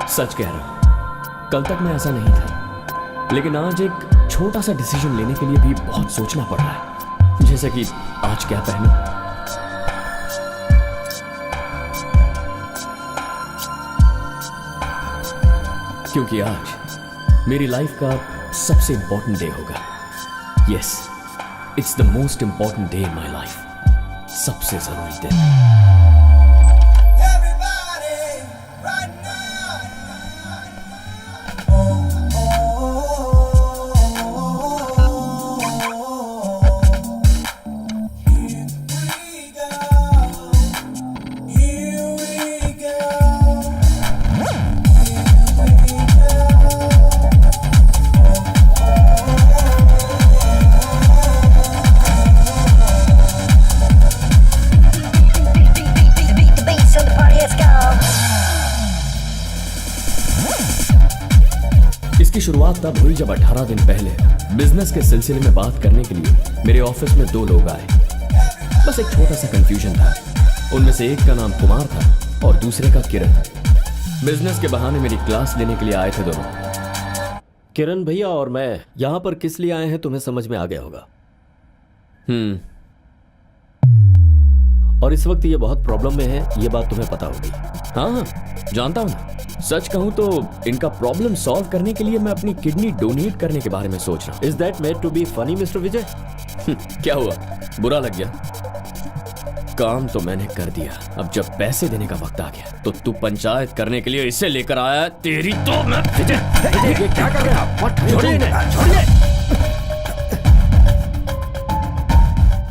सच कह रहा हूं, कल तक मैं ऐसा नहीं था, लेकिन आज एक छोटा सा डिसीजन लेने के लिए भी बहुत सोचना पड़ रहा है। जैसे कि आज क्या पहनूं। क्योंकि आज मेरी लाइफ का सबसे इंपॉर्टेंट डे होगा। Yes, it's the most important day in my life. सबसे जरूरी दिन। इसकी शुरुआत तब हुई जब 18 दिन पहले बिजनेस के सिलसिले में बात करने के लिए मेरे ऑफिस में 2 लोग आए। बस एक छोटा सा कंफ्यूजन था। उनमें से एक का नाम कुमार था और दूसरे का किरण। बिजनेस के बहाने मेरी क्लास लेने के लिए आए थे दोनों। किरण भैया और मैं यहां पर किस लिए आए हैं तुम्हें समझ में आ गया होगा। और इस वक्त ये बहुत प्रॉब्लम में है, ये बात तुम्हें पता होगी। हाँ, जानता हूं ना। सच कहूं तो इनका प्रॉब्लम सॉल्व करने के लिए मैं अपनी किडनी डोनेट करने के बारे में सोच रहा हूं। Is that made to be funny mister Vijay? क्या हुआ, बुरा लग गया? काम तो मैंने कर दिया, अब जब पैसे देने का वक्त आ गया तो तू पंचायत करने के लिए इसे लेकर आया। तेरी तो मैं विजय क्या कर रहे हैं आप? छोड़िए।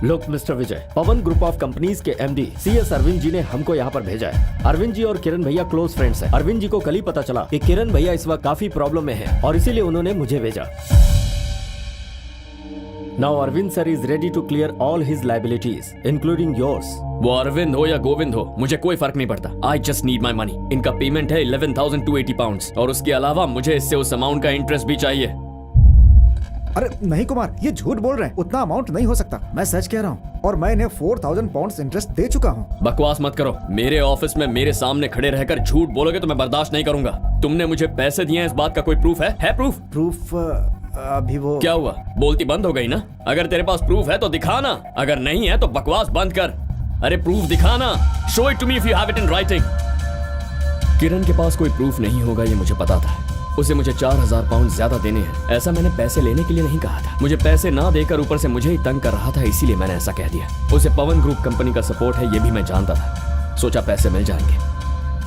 लोक mister Vijay, Pawan group of companies के एमडी सीएस अरविंद जी ने हमको यहाँ पर भेजा है। अरविंद जी और किरण भैया क्लोज फ्रेंड्स हैं। अरविंद जी को कल ही पता चला कि किरण भैया इस वक्त काफी प्रॉब्लम में हैं और इसीलिए उन्होंने मुझे भेजा। Now Arvind sir is ready to clear all his liabilities including yours. वो अरविंद हो या गोविंद हो, मुझे कोई फर्क नहीं पड़ता। I just need my money. इनका पेमेंट है 11,280 पाउंड्स और उसके अलावा मुझे इससे उस अमाउंट का इंटरेस्ट भी चाहिए। अरे नहीं कुमार, ये झूठ बोल रहे हैं। उतना अमाउंट नहीं हो सकता। मैं सच कह रहा हूँ और मैं इन्हें 4,000 पाउंड्स इंटरेस्ट दे चुका हूँ। बकवास मत करो। मेरे ऑफिस में मेरे सामने खड़े रहकर झूठ बोलोगे तो मैं बर्दाश्त नहीं करूंगा। तुमने मुझे पैसे दिए हैं, इस बात का कोई प्रूफ है? प्रूफ? प्रूफ अभी वो क्या हुआ, बोलती बंद हो गई ना? अगर तेरे पास प्रूफ है तो दिखाना, अगर नहीं है तो बकवास बंद कर। अरे प्रूफ दिखाना। Show it to me if you have it in writing. Kiran के पास कोई प्रूफ नहीं होगा, ये मुझे पता था। उसे मुझे 4,000 पाउंड ज्यादा देने हैं। ऐसा मैंने पैसे लेने के लिए नहीं कहा था। मुझे पैसे ना देकर ऊपर से मुझे ही तंग कर रहा था, इसीलिए मैंने ऐसा कह दिया। उसे पवन ग्रुप कंपनी का सपोर्ट है, ये भी मैं जानता था। सोचा पैसे मिल जाएंगे,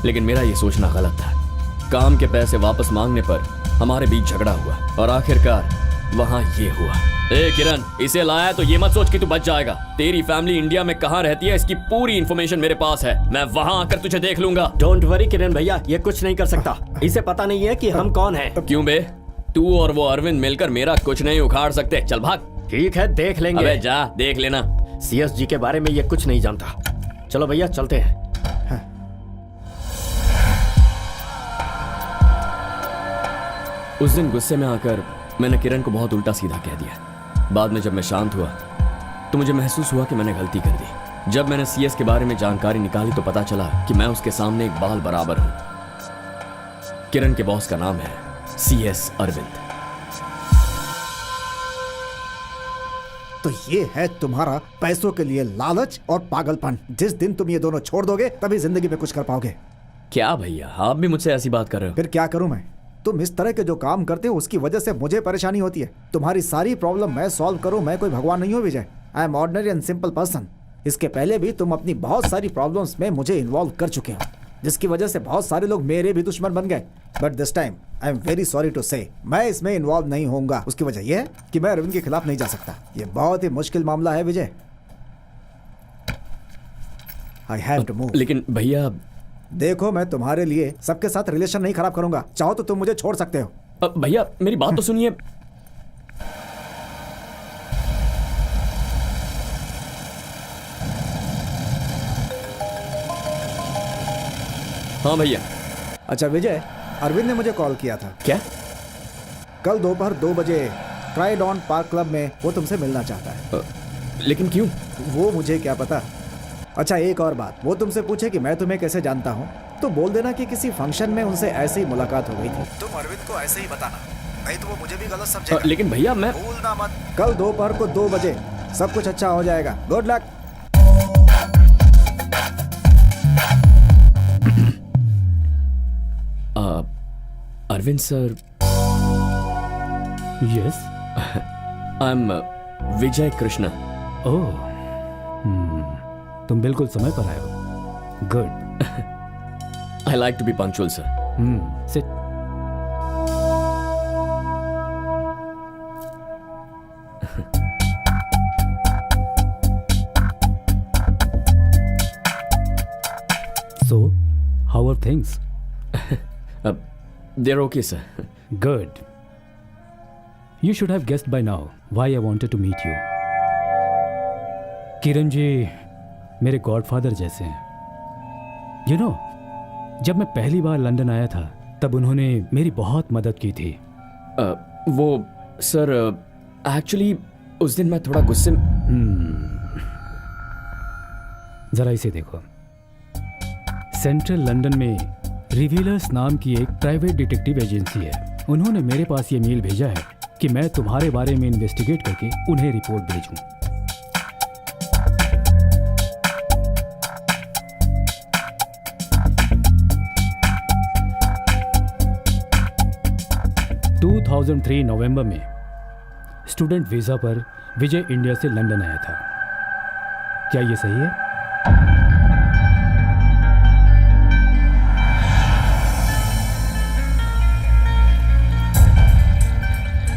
लेकिन मेरा ये सोचना गलत था। काम के पैसे वापस मांगने पर हमारे बीच झगड़ा हुआ और आखिरकार वहां ये हुआ। ए किरण, इसे लाया तो ये मत सोच कि तू बच जाएगा। तेरी फैमिली इंडिया में कहाँ रहती है इसकी पूरी इन्फॉर्मेशन मेरे पास है। मैं वहां आकर तुझे देख लूंगा। डोंट वरी किरण भैया, ये कुछ नहीं कर सकता। इसे पता नहीं है कि हम कौन हैं। क्यों बे? तू और वो अरविंद मिलकर मेरा कुछ नहीं उखाड़ सकते। चल भाग। ठीक है, देख लेंगे। अबे जा, देख लेना। सीएस जी के बारे में ये कुछ नहीं जानता। चलो भैया चलते हैं। उस दिन गुस्से में आकर मैंने किरण को बहुत उल्टा सीधा कह दिया। बाद में जब मैं शांत हुआ तो मुझे महसूस हुआ कि मैंने गलती कर दी। जब मैंने सीएस के बारे में जानकारी निकाली तो पता चला कि मैं उसके सामने एक बाल बराबर हूं। किरण के बॉस का नाम है सीएस अरविंद। तो ये है तुम्हारा पैसों के लिए लालच और पागलपन। जिस दिन तुम ये दोनों छोड़ दोगे तभी जिंदगी में कुछ कर पाओगे। क्या भैया, आप भी मुझसे ऐसी बात कर रहे हो? फिर क्या करूं मैं? तुम इस तरह के जो काम करते हो उसकी वजह से मुझे परेशानी होती है। तुम्हारी सारी प्रॉब्लम मैं सॉल्व करूं, मैं कोई भगवान नहीं हूं Vijay. I am ordinary and simple person. इसके पहले भी तुम अपनी बहुत सारी प्रॉब्लम्स में मुझे इन्वॉल्व कर चुके हो, जिसकी वजह से बहुत सारे लोग मेरे भी दुश्मन बन गए। But this time I am very sorry to say मैं इसमें इन्वॉल्व नहीं होऊंगा। उसकी वजह यह है कि मैं अरविंद के खिलाफ नहीं जा सकता। ये बहुत ही मुश्किल मामला है Vijay. I have to move. लेकिन भैया देखो, मैं तुम्हारे लिए सबके साथ रिलेशन नहीं खराब करूंगा। चाहो तो तुम मुझे छोड़ सकते हो। भैया मेरी बात तो सुनिए। हाँ भैया। अच्छा विजय, अरविंद ने मुझे कॉल किया था। क्या? कल दोपहर 2 बजे ट्राइडॉन पार्क क्लब में वो तुमसे मिलना चाहता है। लेकिन क्यों? वो मुझे क्या पता। अच्छा एक और बात, वो तुमसे पूछे कि मैं तुम्हें कैसे जानता हूँ। तो बोल देना कि किसी फंक्शन में उनसे ऐसे ही मुलाकात हो गई थी। तुम अरविंद को ऐसे ही बताना, नहीं तो वो मुझे भी गलत समझेगा। लेकिन भैया मैं भूलना मत, कल दोपहर को 2 बजे सब कुछ अच्छा हो जाएगा। Good luck. Arvind sir, yes, I am Vijay Krishna. Oh, तुम बिल्कुल समय पर आए हो। Good. I like to be punctual sir. Sit. So, how are things? They're okay, sir. Good. You should have guessed by now why I wanted to meet you. Kiran ji मेरे godfather जैसे हैं। You know, जब मैं पहली बार London आया था तब उन्होंने मेरी बहुत मदद की थी। वो सर एक्चुअली उस दिन मैं थोड़ा गुस्से जरा इसे देखो। सेंट्रल लंदन में रिवीलर्स नाम की एक प्राइवेट डिटेक्टिव एजेंसी है। उन्होंने मेरे पास ये मेल भेजा है कि मैं तुम्हारे बारे में इन्वेस्टिगेट करके उन्हें रिपोर्ट भेजूं। नवंबर में स्टूडेंट वीजा पर विजय इंडिया से लंदन आया था। क्या ये सही है?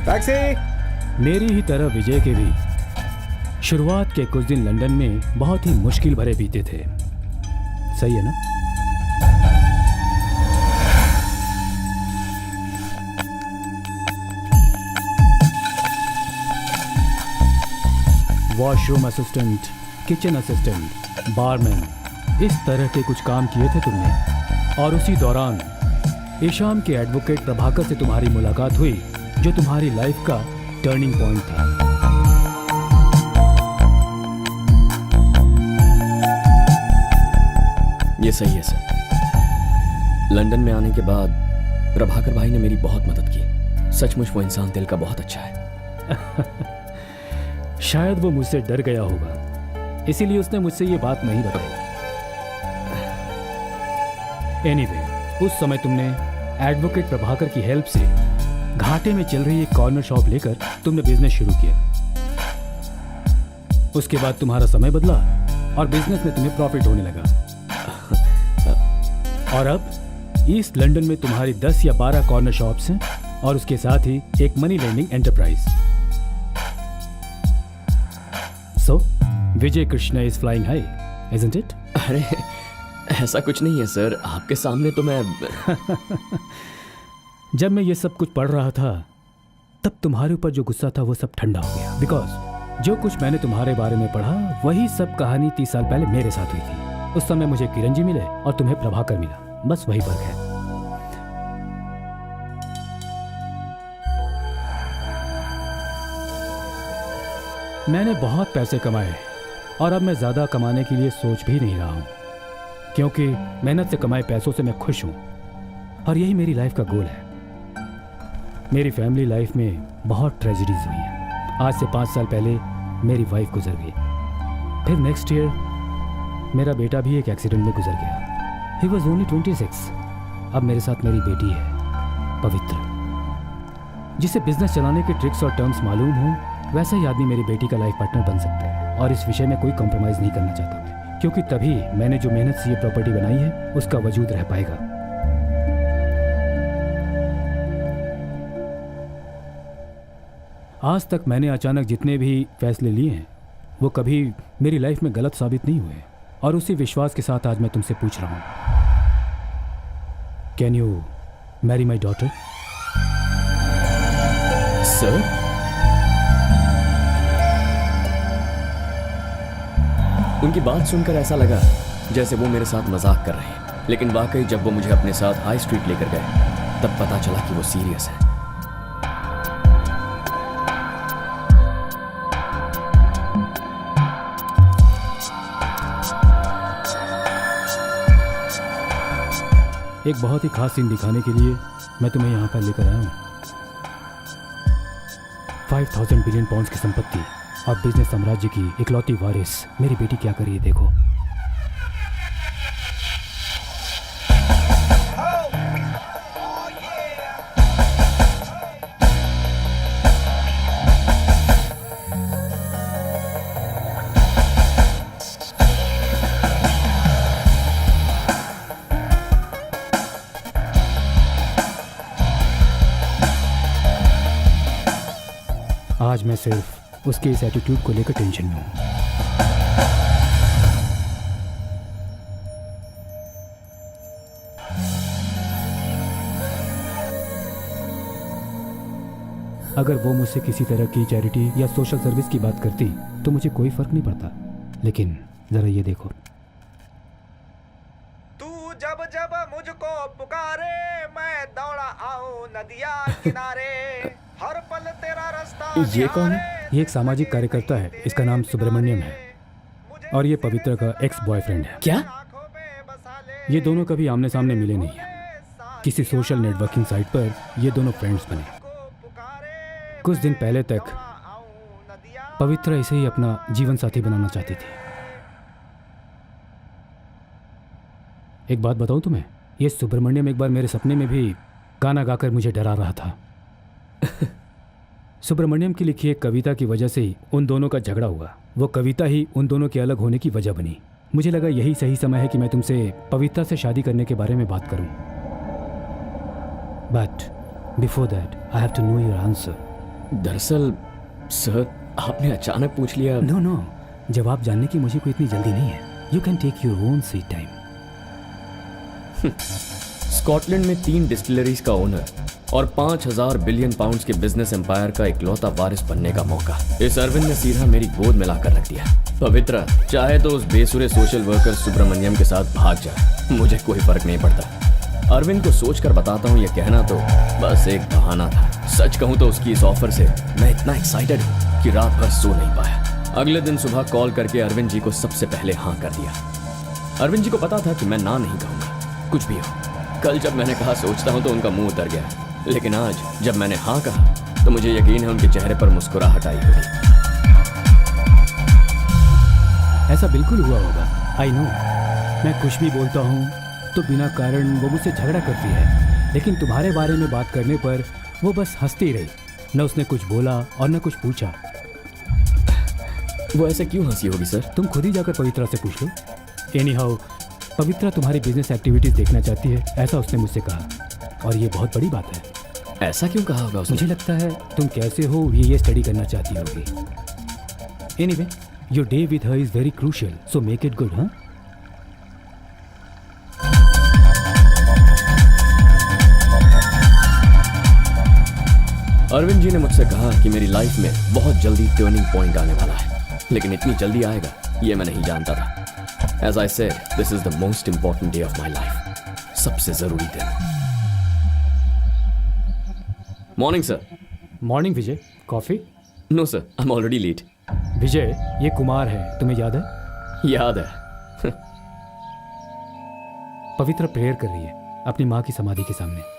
टैक्सी। मेरी ही तरह विजय के भी शुरुआत के कुछ दिन लंदन में बहुत ही मुश्किल भरे बीते थे। सही है ना? Washroom assistant, kitchen assistant, barman, इस तरह के कुछ काम किए थे तुमने। और उसी दौरान ईशाम के एडवोकेट प्रभाकर से तुम्हारी मुलाकात हुई जो तुम्हारी लाइफ का टर्निंग पॉइंट था। ये सही है सर। लंदन में आने के बाद प्रभाकर भाई ने मेरी बहुत मदद की। सचमुच वो इंसान दिल का बहुत अच्छा है। शायद वो मुझसे डर गया होगा, इसीलिए उसने मुझसे ये बात नहीं बताई। एनीवे, उस समय तुमने एडवोकेट प्रभाकर की हेल्प से घाटे में चल रही एक कॉर्नर शॉप लेकर तुमने बिजनेस शुरू किया। उसके बाद तुम्हारा समय बदला और बिजनेस में तुम्हें प्रॉफिट होने लगा। और अब ईस्ट लंदन में तुम्हारी 10 या 12 कॉर्नर शॉप्स हैं और उसके साथ ही एक money lending enterprise. So, Vijay Krishna is flying high, isn't it? अरे ऐसा कुछ नहीं है सर, आपके सामने तो मैं जब मैं ये सब कुछ पढ़ रहा था तब तुम्हारे ऊपर जो गुस्सा था वो सब ठंडा हो गया। बिकॉज जो कुछ मैंने तुम्हारे बारे में पढ़ा वही सब कहानी 30 साल पहले मेरे साथ हुई थी। उस समय मुझे किरण जी मिले और तुम्हें प्रभाकर मिला, बस वही फर्क है। मैंने बहुत पैसे कमाए और अब मैं ज़्यादा कमाने के लिए सोच भी नहीं रहा हूँ, क्योंकि मेहनत से कमाए पैसों से मैं खुश हूँ और यही मेरी लाइफ का गोल है। मेरी फैमिली लाइफ में बहुत ट्रेजेडीज हुई हैं। आज से 5 साल पहले मेरी वाइफ गुजर गई, फिर नेक्स्ट ईयर मेरा बेटा भी एक एक्सीडेंट में गुजर गया। He was only 26। अब मेरे साथ मेरी बेटी है पवित्र, जिसे बिजनेस चलाने के ट्रिक्स और टर्म्स मालूम हो। वैसा ही आदमी मेरी बेटी का लाइफ पार्टनर बन सकता है और इस विषय में कोई कॉम्प्रोमाइज़ नहीं करना चाहता, क्योंकि तभी मैंने जो मेहनत से ये प्रॉपर्टी बनाई है उसका वजूद रह पाएगा। आज तक मैंने अचानक जितने भी फैसले लिए हैं वो कभी मेरी लाइफ में गलत साबित नहीं हुए, और उसी विश्वास के साथ आज मैं तुमसे पूछ रहा हूँ, can you Mary my daughter? Sir उनकी बात सुनकर ऐसा लगा जैसे वो मेरे साथ मजाक कर रहे हैं, लेकिन वाकई जब वो मुझे अपने साथ हाई स्ट्रीट लेकर गए तब पता चला कि वो सीरियस है। एक बहुत ही खास सीन दिखाने के लिए मैं तुम्हें यहाँ पर लेकर आया हूँ। 5000 बिलियन पाउंड्स की संपत्ति और बिजनेस साम्राज्य की इकलौती वारिस मेरी बेटी क्या कर रही है देखो। आज मैं सिर्फ उसके इस एटीट्यूड को लेकर टेंशन में हूं। अगर वो मुझसे किसी तरह की चैरिटी या सोशल सर्विस की बात करती तो मुझे कोई फर्क नहीं पड़ता, लेकिन जरा ये देखो। तू जब जब मुझको पुकारे मैं दौड़ा आऊं नदिया किनारे हर पल तेरा रास्ता। ये कौन है? ये एक सामाजिक कार्यकर्ता है, इसका नाम सुब्रमण्यम है और ये पवित्रा का एक्स बॉयफ्रेंड है। क्या? ये दोनों कभी आमने सामने मिले नहीं हैं। किसी सोशल नेटवर्किंग साइट पर ये दोनों फ्रेंड्स बने। कुछ दिन पहले तक पवित्रा इसे ही अपना जीवन साथी बनाना चाहती थी। एक बात बताऊं तुम्हें, ये सुब्रमण्यम एक बार मेरे सपने में भी गाना गाकर मुझे डरा रहा था। सुब्रमण्यम की लिखी एक कविता की वजह से ही उन दोनों का झगड़ा हुआ। वो कविता ही उन दोनों के अलग होने की वजह बनी। मुझे लगा यही सही समय है कि मैं तुमसे पवित्रा से शादी करने के बारे में बात करूं। But before that I have to know your answer. दरअसल सर, आपने अचानक पूछ लिया। नो नो, जवाब जानने की मुझे कोई इतनी जल्दी नहीं है। You can take your own sweet time. Scotland में 3 डिस्टिलरीज का ओनर और 5000 बिलियन पाउंड्स के बिजनेस एम्पायर का इकलौता वारिस बनने का मौका इस अरविंद ने सीधा मेरी गोद में लाकर रख दिया। पवित्रा चाहे तो उस बेसुरे सोशल वर्कर सुब्रमण्यम के साथ भाग जाए, मुझे कोई फर्क नहीं पड़ता। अरविंद को सोचकर बताता हूँ, यह कहना तो बस एक बहाना था। सच कहूँ तो उसकी इस ऑफर से मैं इतना एक्साइटेड हूँ कि रात भर सो नहीं पाया। अगले दिन सुबह कॉल करके अरविंद जी को सबसे पहले हाँ कर दिया। अरविंद जी को पता था कि मैं ना नहीं कहूँगा, कुछ भी हो। कल जब मैंने कहा सोचता हूँ तो उनका मुंह उतर गया, लेकिन आज जब मैंने हाँ कहा तो मुझे यकीन है उनके चेहरे पर मुस्कुराहट आई होगी। ऐसा बिल्कुल हुआ होगा। आई नो, मैं कुछ भी बोलता हूँ तो बिना कारण वो मुझसे झगड़ा करती है, लेकिन तुम्हारे बारे में बात करने पर वो बस हंसती रही। न उसने कुछ बोला और न कुछ पूछा। वो ऐसे क्यों हंसी होगी सर? तुम खुद ही जाकर पवित्रा से पूछ लो। एनी हाउ, पवित्रा तुम्हारी बिजनेस एक्टिविटीज देखना चाहती है, ऐसा उसने मुझसे कहा, और ये बहुत बड़ी बात है। ऐसा क्यों कहा होगा उसने? मुझे लगता है तुम कैसे हो ये स्टडी करना चाहती होगी। Anyway, your day with her is very crucial, so make it good. हाँ, अरविंद जी ने मुझसे कहा कि मेरी लाइफ में बहुत जल्दी टर्निंग पॉइंट आने वाला है, लेकिन इतनी जल्दी आएगा ये मैं नहीं जानता था। As I said, this is the most important day of my life. सबसे जरूरी दिन। Morning sir. Morning Vijay. Coffee? No sir, I'm already late. विजय, ये कुमार है, तुम्हें याद है? याद है। पवित्र प्रेयर कर रही है अपनी माँ की समाधि के सामने।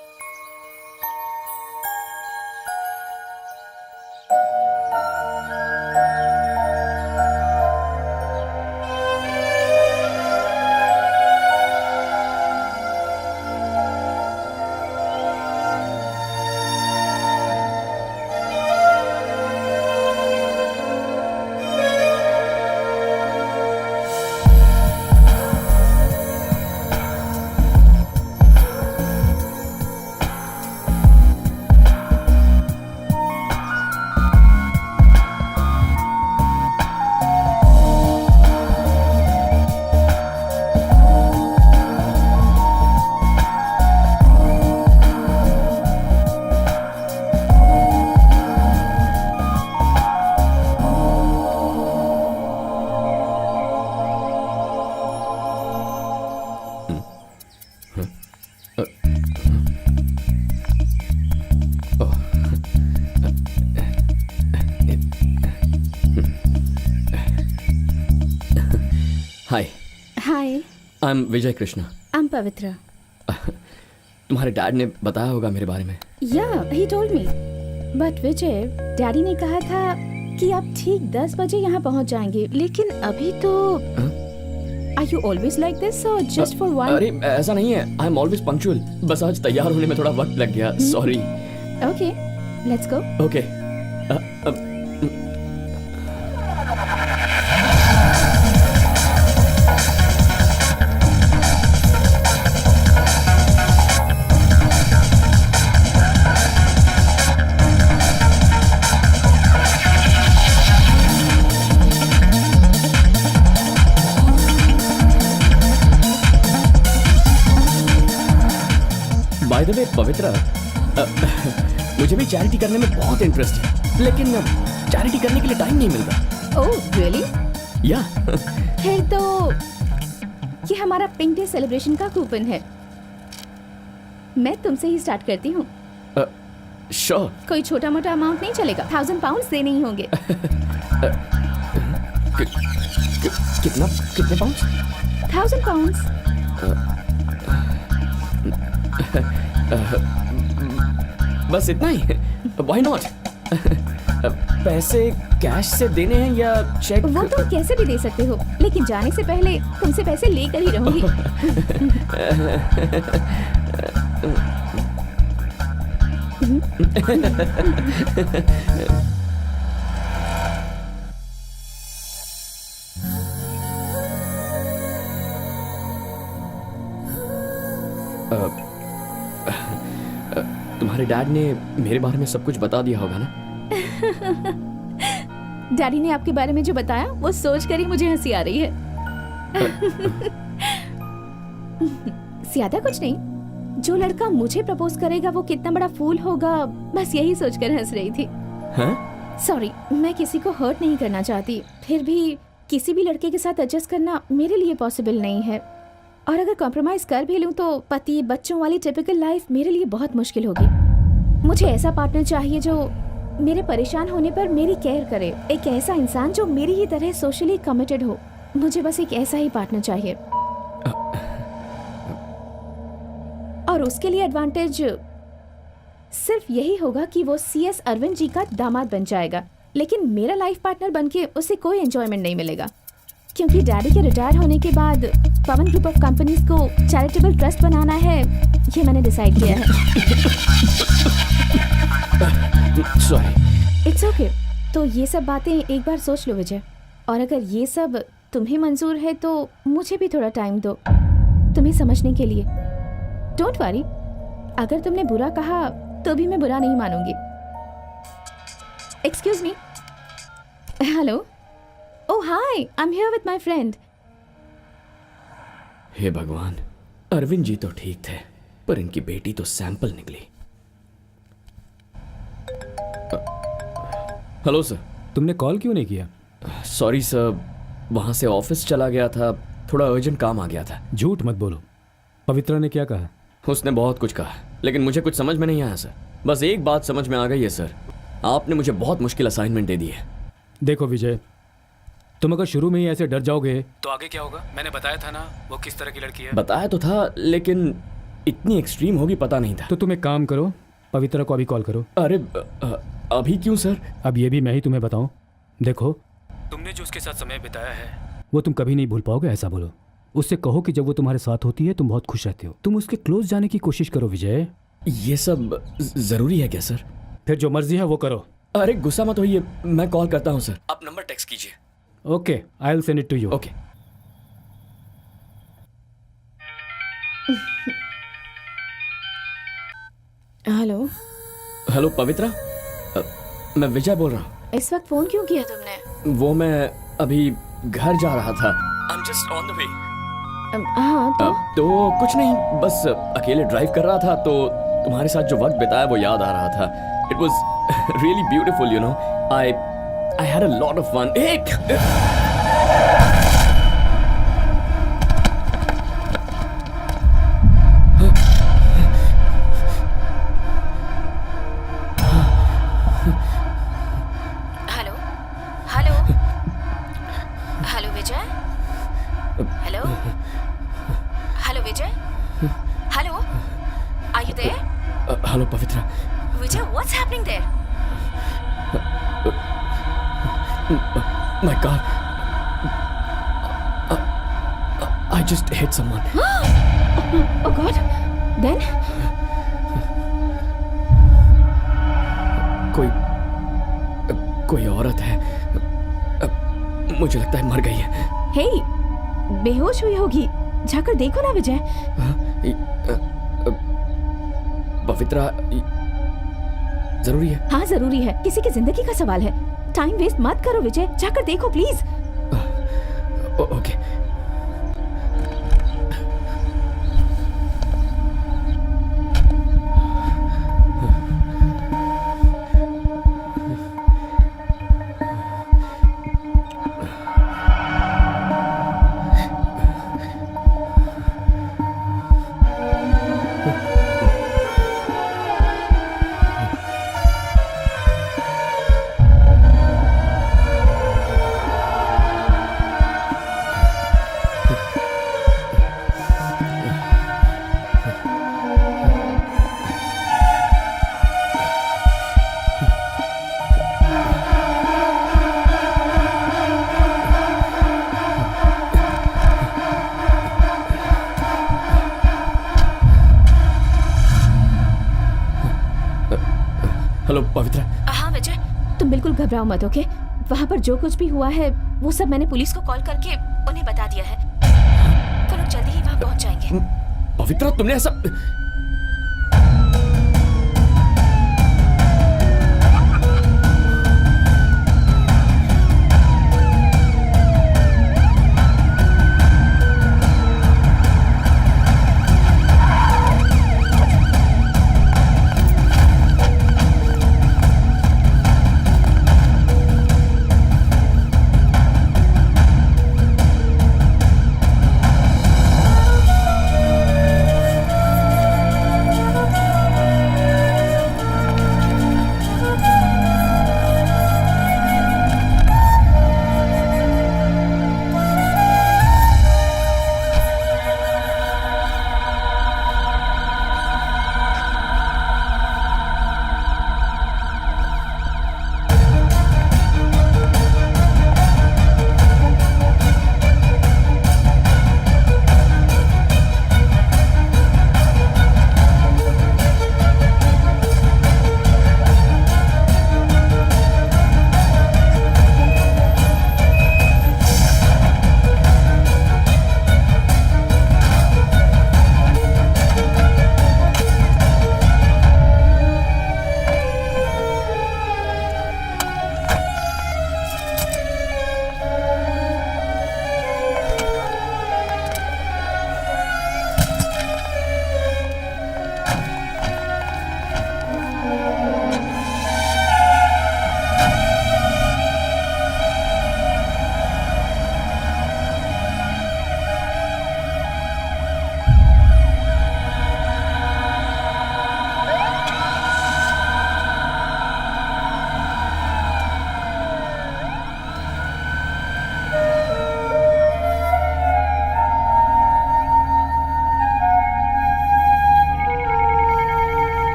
Hi, Hi, I'm Vijay Krishna. I'm Pavitra. तुम्हारे डैड ने बताया होगा मेरे बारे में। Yeah, he told me. But Vijay, daddy ने कहा था कि आप ठीक 10 बजे यहाँ पहुँच जाएंगे, लेकिन अभी तो Are you always like this or just for one? अरे ऐसा नहीं है, आई एम ऑलवेज पंक्चुअल, बस आज तैयार होने में थोड़ा वक्त लग गया, sorry. Okay, let's go. Okay by the way Pavitra, मुझे भी चैरिटी करने में बहुत इंटरेस्ट है, लेकिन चैरिटी करने के लिए टाइम नहीं मिलता। Oh, really? या फिर तो ये हमारा पिंक डे सेलिब्रेशन का कूपन है। मैं तुमसे ही स्टार्ट करती हूँ। श्योर। कोई छोटा मोटा अमाउंट नहीं चलेगा, 1000 पाउंड देने ही होंगे। कितने पाउंड? 1000 पाउंड। बस इतना ही? Why not? पैसे कैश से देने हैं या चेक? वो तुम कैसे भी दे सकते हो, लेकिन जाने से पहले तुमसे पैसे लेकर ही रहूंगी। तुम्हारे डैड ने मेरे बारे में सब कुछ बता दिया होगा ना? डैडी ने आपके बारे में जो बताया वो सोचकर ही मुझे हंसी आ रही है। ज्यादा कुछ नहीं, जो लड़का मुझे प्रपोज करेगा वो कितना बड़ा फूल होगा, बस यही सोचकर हंस रही थी। हाँ? सॉरी, मैं किसी को हर्ट नहीं करना चाहती, फिर भी किसी भी लड़के के साथ एडजस्ट करना मेरे लिए पॉसिबल नहीं है, और अगर कॉम्प्रोमाइज कर भी लूं तो पति बच्चों वाली टिपिकल लाइफ मेरे लिए बहुत मुश्किल होगी। मुझे ऐसा पार्टनर चाहिए जो मेरे परेशान होने पर मेरी केयर करे, एक ऐसा इंसान जो मेरी ही तरह सोशली कमिटेड हो। मुझे बस एक ऐसा ही पार्टनर चाहिए, और उसके लिए एडवांटेज सिर्फ यही होगा कि वो CS अरविंद जी का दामाद बन जाएगा, लेकिन मेरा लाइफ पार्टनर बनके उसे कोई एंजॉयमेंट नहीं मिलेगा, क्योंकि डैडी के रिटायर होने के बाद पवन ग्रुप ऑफ कंपनीज को चैरिटेबल ट्रस्ट बनाना है, ये मैंने डिसाइड किया है। सॉरी। It's okay. तो ये सब बातें एक बार सोच लो विजय, और अगर ये सब तुम्हें मंजूर है तो मुझे भी थोड़ा टाइम दो तुम्हें समझने के लिए। डोंट वरी, अगर तुमने बुरा कहा तो भी मैं बुरा नहीं मानूंगी। Excuse me. Hello. Oh hi, I am here with my friend. हे भगवान, अरविंद जी तो ठीक थे, पर इनकी बेटी तो सैंपल निकली। Hello sir. तुमने कॉल क्यों नहीं किया? सॉरी सर, वहां से ऑफिस चला गया था, थोड़ा अर्जेंट काम आ गया था। झूठ मत बोलो। पवित्रा ने क्या कहा? उसने बहुत कुछ कहा, लेकिन मुझे कुछ समझ में नहीं आया सर। बस एक बात समझ में आ गई है सर, आपने मुझे बहुत मुश्किल असाइनमेंट दे दी है। देखो विजय, तुम अगर शुरू में ही ऐसे डर जाओगे तो आगे क्या होगा? मैंने बताया था ना वो किस तरह की लड़की है। बताया तो था, लेकिन इतनी एक्सट्रीम होगी पता नहीं था। तो तुम एक काम करो, पवित्रा को अभी कॉल करो। अरे अभी क्यों सर? अब ये भी मैं ही तुम्हें बताऊं। देखो, तुमने जो उसके साथ समय बिताया है वो तुम कभी नहीं भूल पाओगे, ऐसा बोलो। उससे कहो कि जब वो तुम्हारे साथ होती है तुम बहुत खुश रहते हो। तुम उसके क्लोज जाने की कोशिश करो विजय। ये सब जरूरी है क्या सर? फिर जो मर्जी है वो करो। अरे गुस्सा मत होइए, मैं कॉल करता हूँ सर। आप नंबर टेक्स्ट कीजिए। Okay, I will send it to you. Okay. Hello. Hello Pavitra, मैं विजय बोल रहा हूँ। इस वक्त फोन क्यों किया तुमने? वो मैं अभी घर जा रहा था। I'm just on the way. हाँ तो कुछ नहीं, बस अकेले ड्राइव कर रहा था तो तुम्हारे साथ जो वक्त बिताया वो याद आ रहा था। It was really beautiful, you know. I had a lot of fun. Hello. Hello. Hello Vijay. Hello. Hello Vijay. Hello. Are hello Pavitra. Vijay, what's happening there? My god, I just hit someone. Oh god, then? कोई औरत है, मुझे लगता है मर गई है। हे, बेहोश हुई होगी, जाकर देखो ना विजय। पवित्रा, जरूरी है? हाँ जरूरी है, किसी की जिंदगी का सवाल है। टाइम वेस्ट मत करो विजय, जाकर देखो प्लीज। ओके। हेलो पवित्रा। हाँ विजय, तुम बिल्कुल घबराओ मत, ओके? वहाँ पर जो कुछ भी हुआ है वो सब मैंने पुलिस को कॉल करके उन्हें बता दिया है। वो लोग जल्दी ही वहाँ पहुँच जाएंगे। पवित्रा, तुमने ऐसा...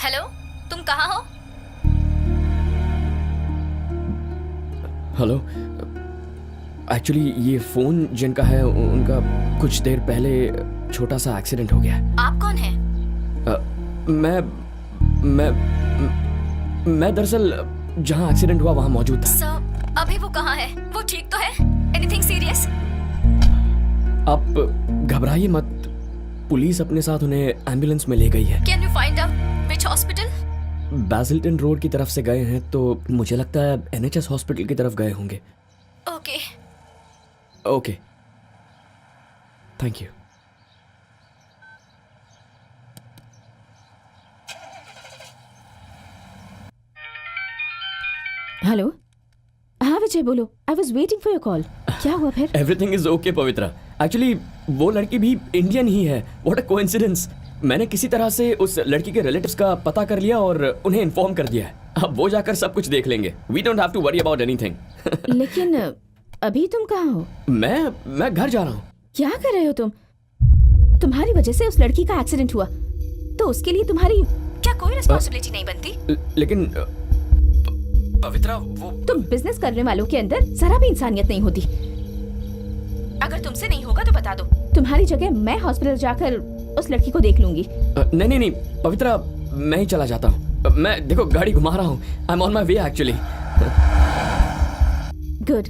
हेलो, तुम कहाँ हो? हेलो, एक्चुअली ये फोन जिनका है उनका कुछ देर पहले छोटा सा एक्सीडेंट हो गया है। आप कौन हैं? मैं दरअसल जहाँ एक्सीडेंट हुआ वहाँ मौजूद था। सर, अभी वो कहाँ है? वो ठीक तो है? Anything serious? आप घबराइए मत, पुलिस अपने साथ उन्हें एम्बुलेंस में ले गई है। Can you find out which hospital? बैजल्टन रोड की तरफ से गए हैं तो मुझे लगता है NHS हॉस्पिटल की तरफ गए होंगे। Okay. Okay, thank you. Hello, हाँ विजय बोलो। I was waiting for your call. क्या हुआ फिर? Everything is okay Pavitra. Actually वो लड़की भी इंडियन ही है। What a coincidence. मैंने किसी तरह से उस लड़की के रिलेटिव्स का पता कर लिया और उन्हें इन्फॉर्म कर दिया है। अब वो जाकर सब कुछ देख लेंगे। We don't have to worry about anything. लेकिन अभी तुम कहाँ हो? मैं घर जा रहा हूँ। क्या कर रहे हो तुम? तुम्हारी वजह से उस लड़की का एक्सीडेंट हुआ, तो उसके लिए तुम्हारी क्या कोई रिस्पॉन्सिबिलिटी नहीं बनती? लेकिन पवित्रा वो तुम बिजनेस करने वालों के अंदर जरा भी इंसानियत नहीं होती। अगर तुमसे नहीं होगा तो बता दो, तुम्हारी जगह मैं हॉस्पिटल जाकर उस लड़की को देख लूंगी। नहीं पवित्रा, मैं ही चला जाता हूँ। मैं देखो गाड़ी घुमा रहा हूँ। I am on my way actually. Good.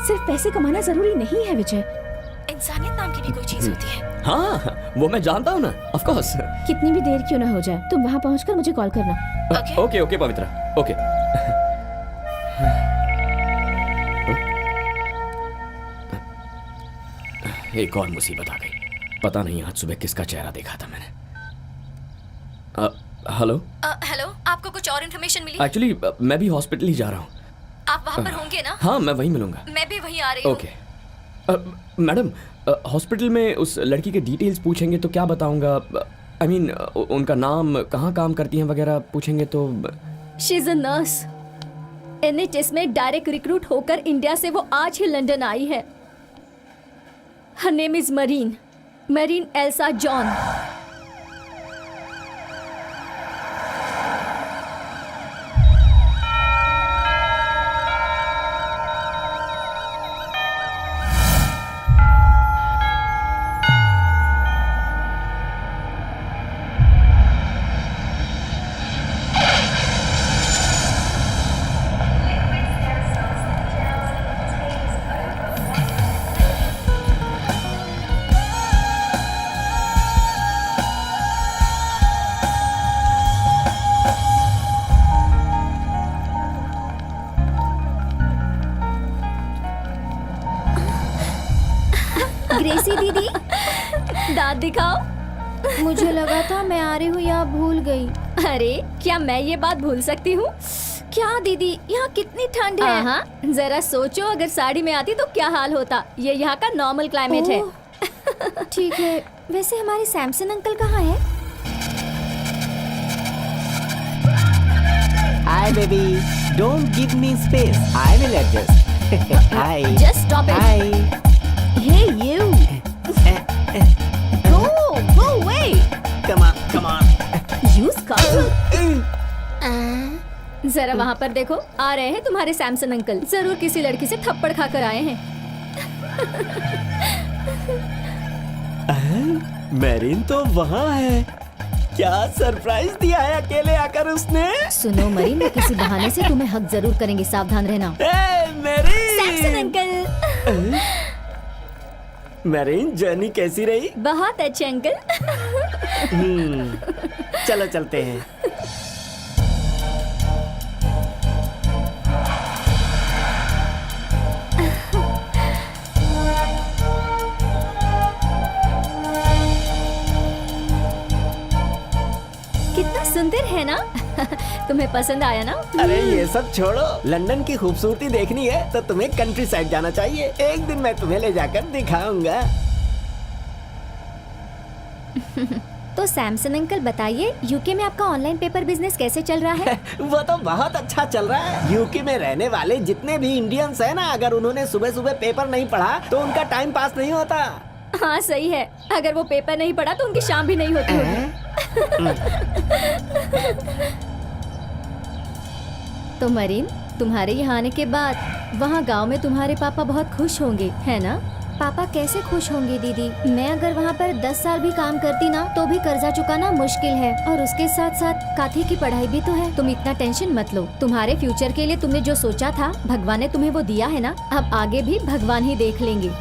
सिर्फ पैसे कमाना जरूरी नहीं है विजय, इंसानियत नाम की भी कोई चीज होती है। हाँ, वो मैं जानता हूँ ना, ऑफ कोर्स। कितनी भी देर क्यों ना हो जाए, तुम वहाँ पहुँचकर मुझे कॉल करना। ओके पवित्रा, ओके। एक और मुसीबत आ गई। पता नहीं आज सुबह किसका चेहरा देखा था मैंने। हेलो हेलो, आपको कुछ और इन्फॉर्मेशन मिली? एक्चुअली मैं भी हॉस्पिटल ही जा रहा हूँ। आप वहाँ पर होंगे ना? हाँ, मैं वहीं मिलूंगा। मैं भी वहीं आ रही हूँ। ओके मैडम, हॉस्पिटल में उस लड़की के डिटेल्स पूछेंगे तो क्या बताऊंगा? आई मीन उनका नाम, कहाँ काम करती हैं वगैरह पूछेंगे तो। She is a nurse. NHS में डायरेक्ट रिक्रूट होकर इंडिया से वो आज ही लंदन आई है। Her name is Mareen Elsa John. Gracie दीदी, दांत दिखाओ। मुझे लगा था मैं आ रही हूँ, यहाँ भूल गई। अरे क्या मैं ये बात भूल सकती हूँ? क्या दीदी, यहाँ कितनी ठंड है। हाँ, जरा सोचो अगर साड़ी में आती तो क्या हाल होता। ये यहाँ का नॉर्मल क्लाइमेट है। ओह, ठीक है। वैसे हमारे सैमसन अंकल कहाँ है? Hi baby, don't give me space. I will adjust. Hi. Just stop it. Hi. Hey you. Go away. Come on. You scoundrel. जरा वहाँ पर देखो, आ रहे हैं तुम्हारे सैमसन अंकल। जरूर किसी लड़की से थप्पड़ खाकर आए हैं। मेरिन तो वहाँ है। क्या सरप्राइज दिया है अकेले आकर उसने। सुनो मरीन, किसी बहाने से तुम्हें हक जरूर करेंगे, सावधान रहना। Marine. Samson uncle. Marine, journey कैसी रही? बहुत अच्छे अंकल। चलो चलते हैं। कितना सुंदर है ना? तुम्हें पसंद आया ना? अरे ये सब छोड़ो, लंदन की खूबसूरती देखनी है तो तुम्हें कंट्री साइड जाना चाहिए। एक दिन मैं तुम्हें ले जाकर दिखाऊंगा। तो सैमसन अंकल बताइए, यूके में आपका ऑनलाइन पेपर बिजनेस कैसे चल रहा है? वो तो बहुत अच्छा चल रहा है। यूके में रहने वाले जितने भी इंडियंस हैं ना, अगर उन्होंने सुबह सुबह पेपर नहीं पढ़ा तो उनका टाइम पास नहीं होता। हाँ सही है, अगर वो पेपर नहीं पढ़ा तो उनकी शाम भी नहीं होती होगी। तो मरीन, तुम्हारे यहाँ आने के बाद वहाँ गांव में तुम्हारे पापा बहुत खुश होंगे, है ना? पापा कैसे खुश होंगे दीदी? मैं अगर वहाँ पर 10 साल भी काम करती ना तो भी कर्जा चुकाना मुश्किल है, और उसके साथ साथ काथी की पढ़ाई भी तो है। तुम इतना टेंशन मत लो। तुम्हारे फ्यूचर के लिए तुमने जो सोचा था, भगवान ने तुम्हें वो दिया है ना। अब आगे भी भगवान ही देख लेंगे।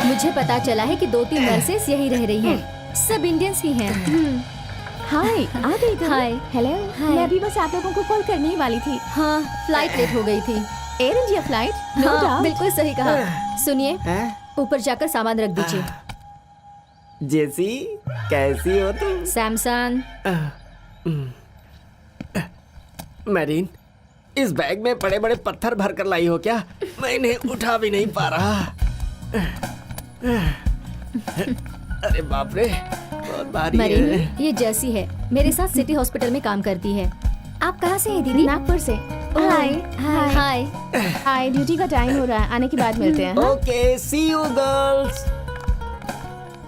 मुझे पता चला है कि 2-3 नर्सेस यही रह रही हैं। सब इंडियंस ही हैं। हाय, आ गई तुम? हाय। हेलो। हाय। मैं अभी बस आप लोगों को कॉल करने ही वाली थी। हाँ, फ्लाइट लेट हो गई थी। Air India flight? नो हाँ, डाउट। बिल्कुल सही कहा। सुनिए, हैं? ऊपर जाकर सामान रख दीजिए। जेसी, कैसी हो तुम? सैमसंग। मैरीन, इस बैग में बड़े बड़े पत्थर भर कर लाई हो क्या? मैं इन्हें उठा भी नहीं पा रहा। अरे बाप रे, बहुत भारी है। मरीन, ये जैसी है, मेरे साथ सिटी हॉस्पिटल में काम करती है। आप कहाँ से हैं दीदी? नागपुर से। हाय। हाय। हाय। हाय, ड्यूटी का टाइम हो रहा है, आने के बाद मिलते हैं। Okay, see you girls.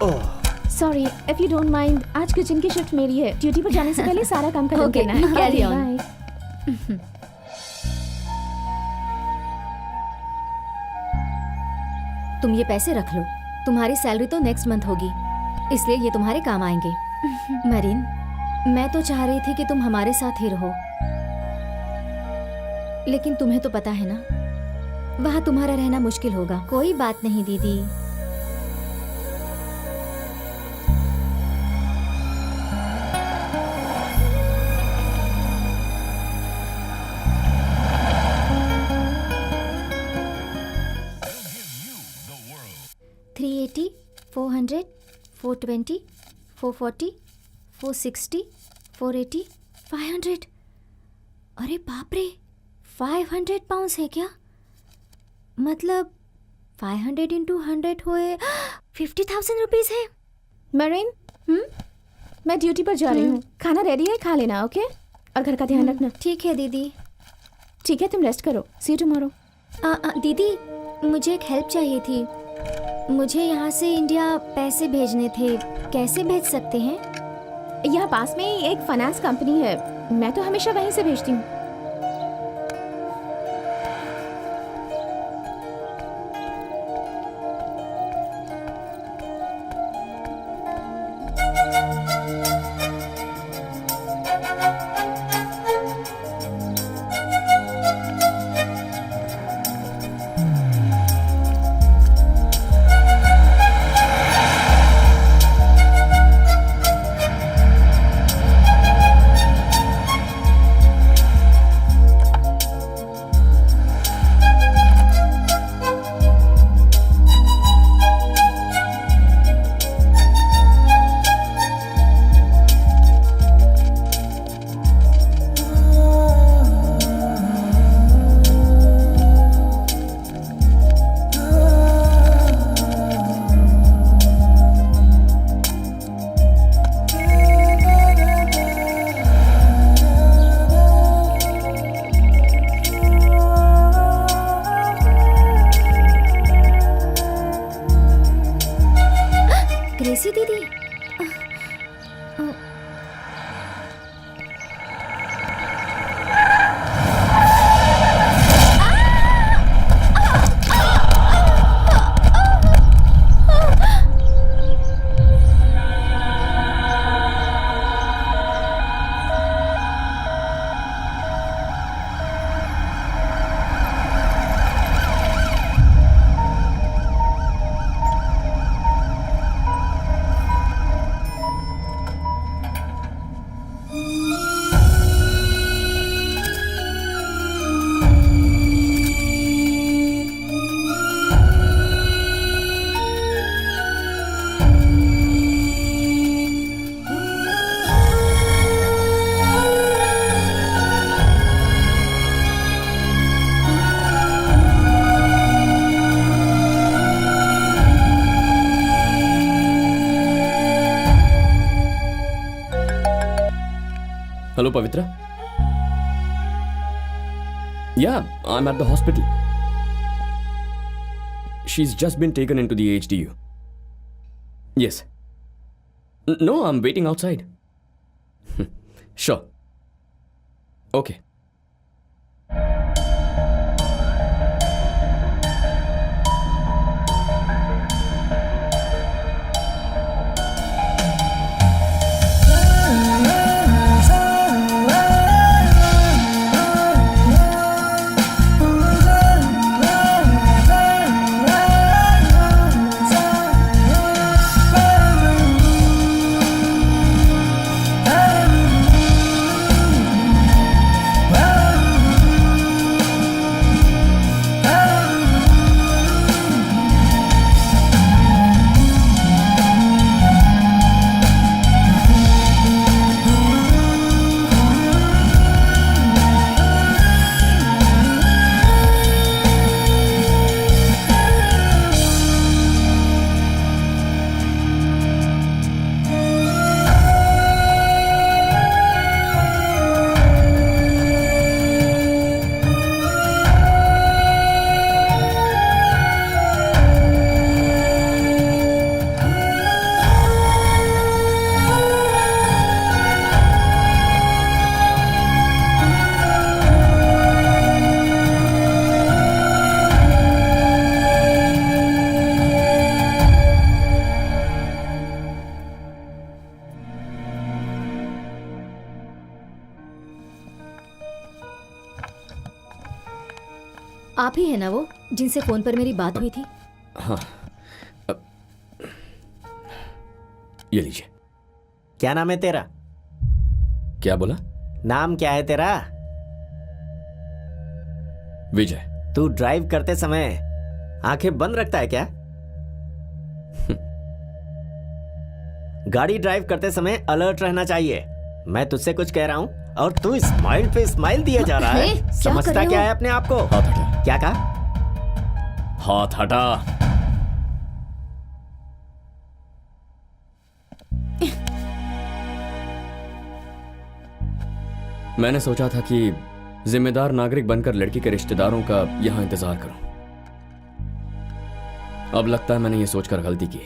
Oh, sorry, if you don't mind, आज किचन की शिफ्ट मेरी है। ड्यूटी पर जाने से पहले सारा काम खत्म Okay, करना है। carry on. बाय। तुम ये पैसे रख लो, तुम्हारी सैलरी तो नेक्स्ट मंथ होगी, इसलिए ये तुम्हारे काम आएंगे। मरीन, मैं तो चाह रही थी कि तुम हमारे साथ ही रहो, लेकिन तुम्हें तो पता है ना, वहाँ तुम्हारा रहना मुश्किल होगा। कोई बात नहीं दीदी। $380, $400, $420, $440, $460, $480, $500। अरे बाप रे, 500 पाउंड्स है क्या? मतलब 500 इंटू 100 हुए 50,000 रुपीज है। मरीन, मैं ड्यूटी पर जा रही हूँ। खाना रेडी है, खा लेना, ओके? और घर का ध्यान रखना। ठीक है दीदी। ठीक है, तुम रेस्ट करो। सी यू टुमारो। दीदी, मुझे एक हेल्प चाहिए थी। मुझे यहाँ से इंडिया पैसे भेजने थे, कैसे भेज सकते हैं? यहाँ पास में ही एक फाइनेंस कंपनी है, मैं तो हमेशा वहीं से भेजती हूँ। ग्रेसी दीदी, Hello, Pavitra. Yeah, I'm at the hospital. She's just been taken into the HDU. Yes. No, I'm waiting outside. Sure. Okay. आप ही है ना वो जिनसे फोन पर मेरी बात हुई थी? हाँ, ये लीजिए। क्या नाम है तेरा? क्या बोला? नाम क्या है तेरा? विजय। तू ड्राइव करते समय आंखें बंद रखता है क्या? गाड़ी ड्राइव करते समय अलर्ट रहना चाहिए। मैं तुझसे कुछ कह रहा हूँ और तू स्माइल पे स्माइल दिया जा रहा है। क्या कर समझता रहे क्या हो? है अपने आप को? हाथ हटा। क्या कहा? हाथ हटा। मैंने सोचा था कि जिम्मेदार नागरिक बनकर लड़की के रिश्तेदारों का यहां इंतजार करूं। अब लगता है मैंने ये सोचकर गलती की।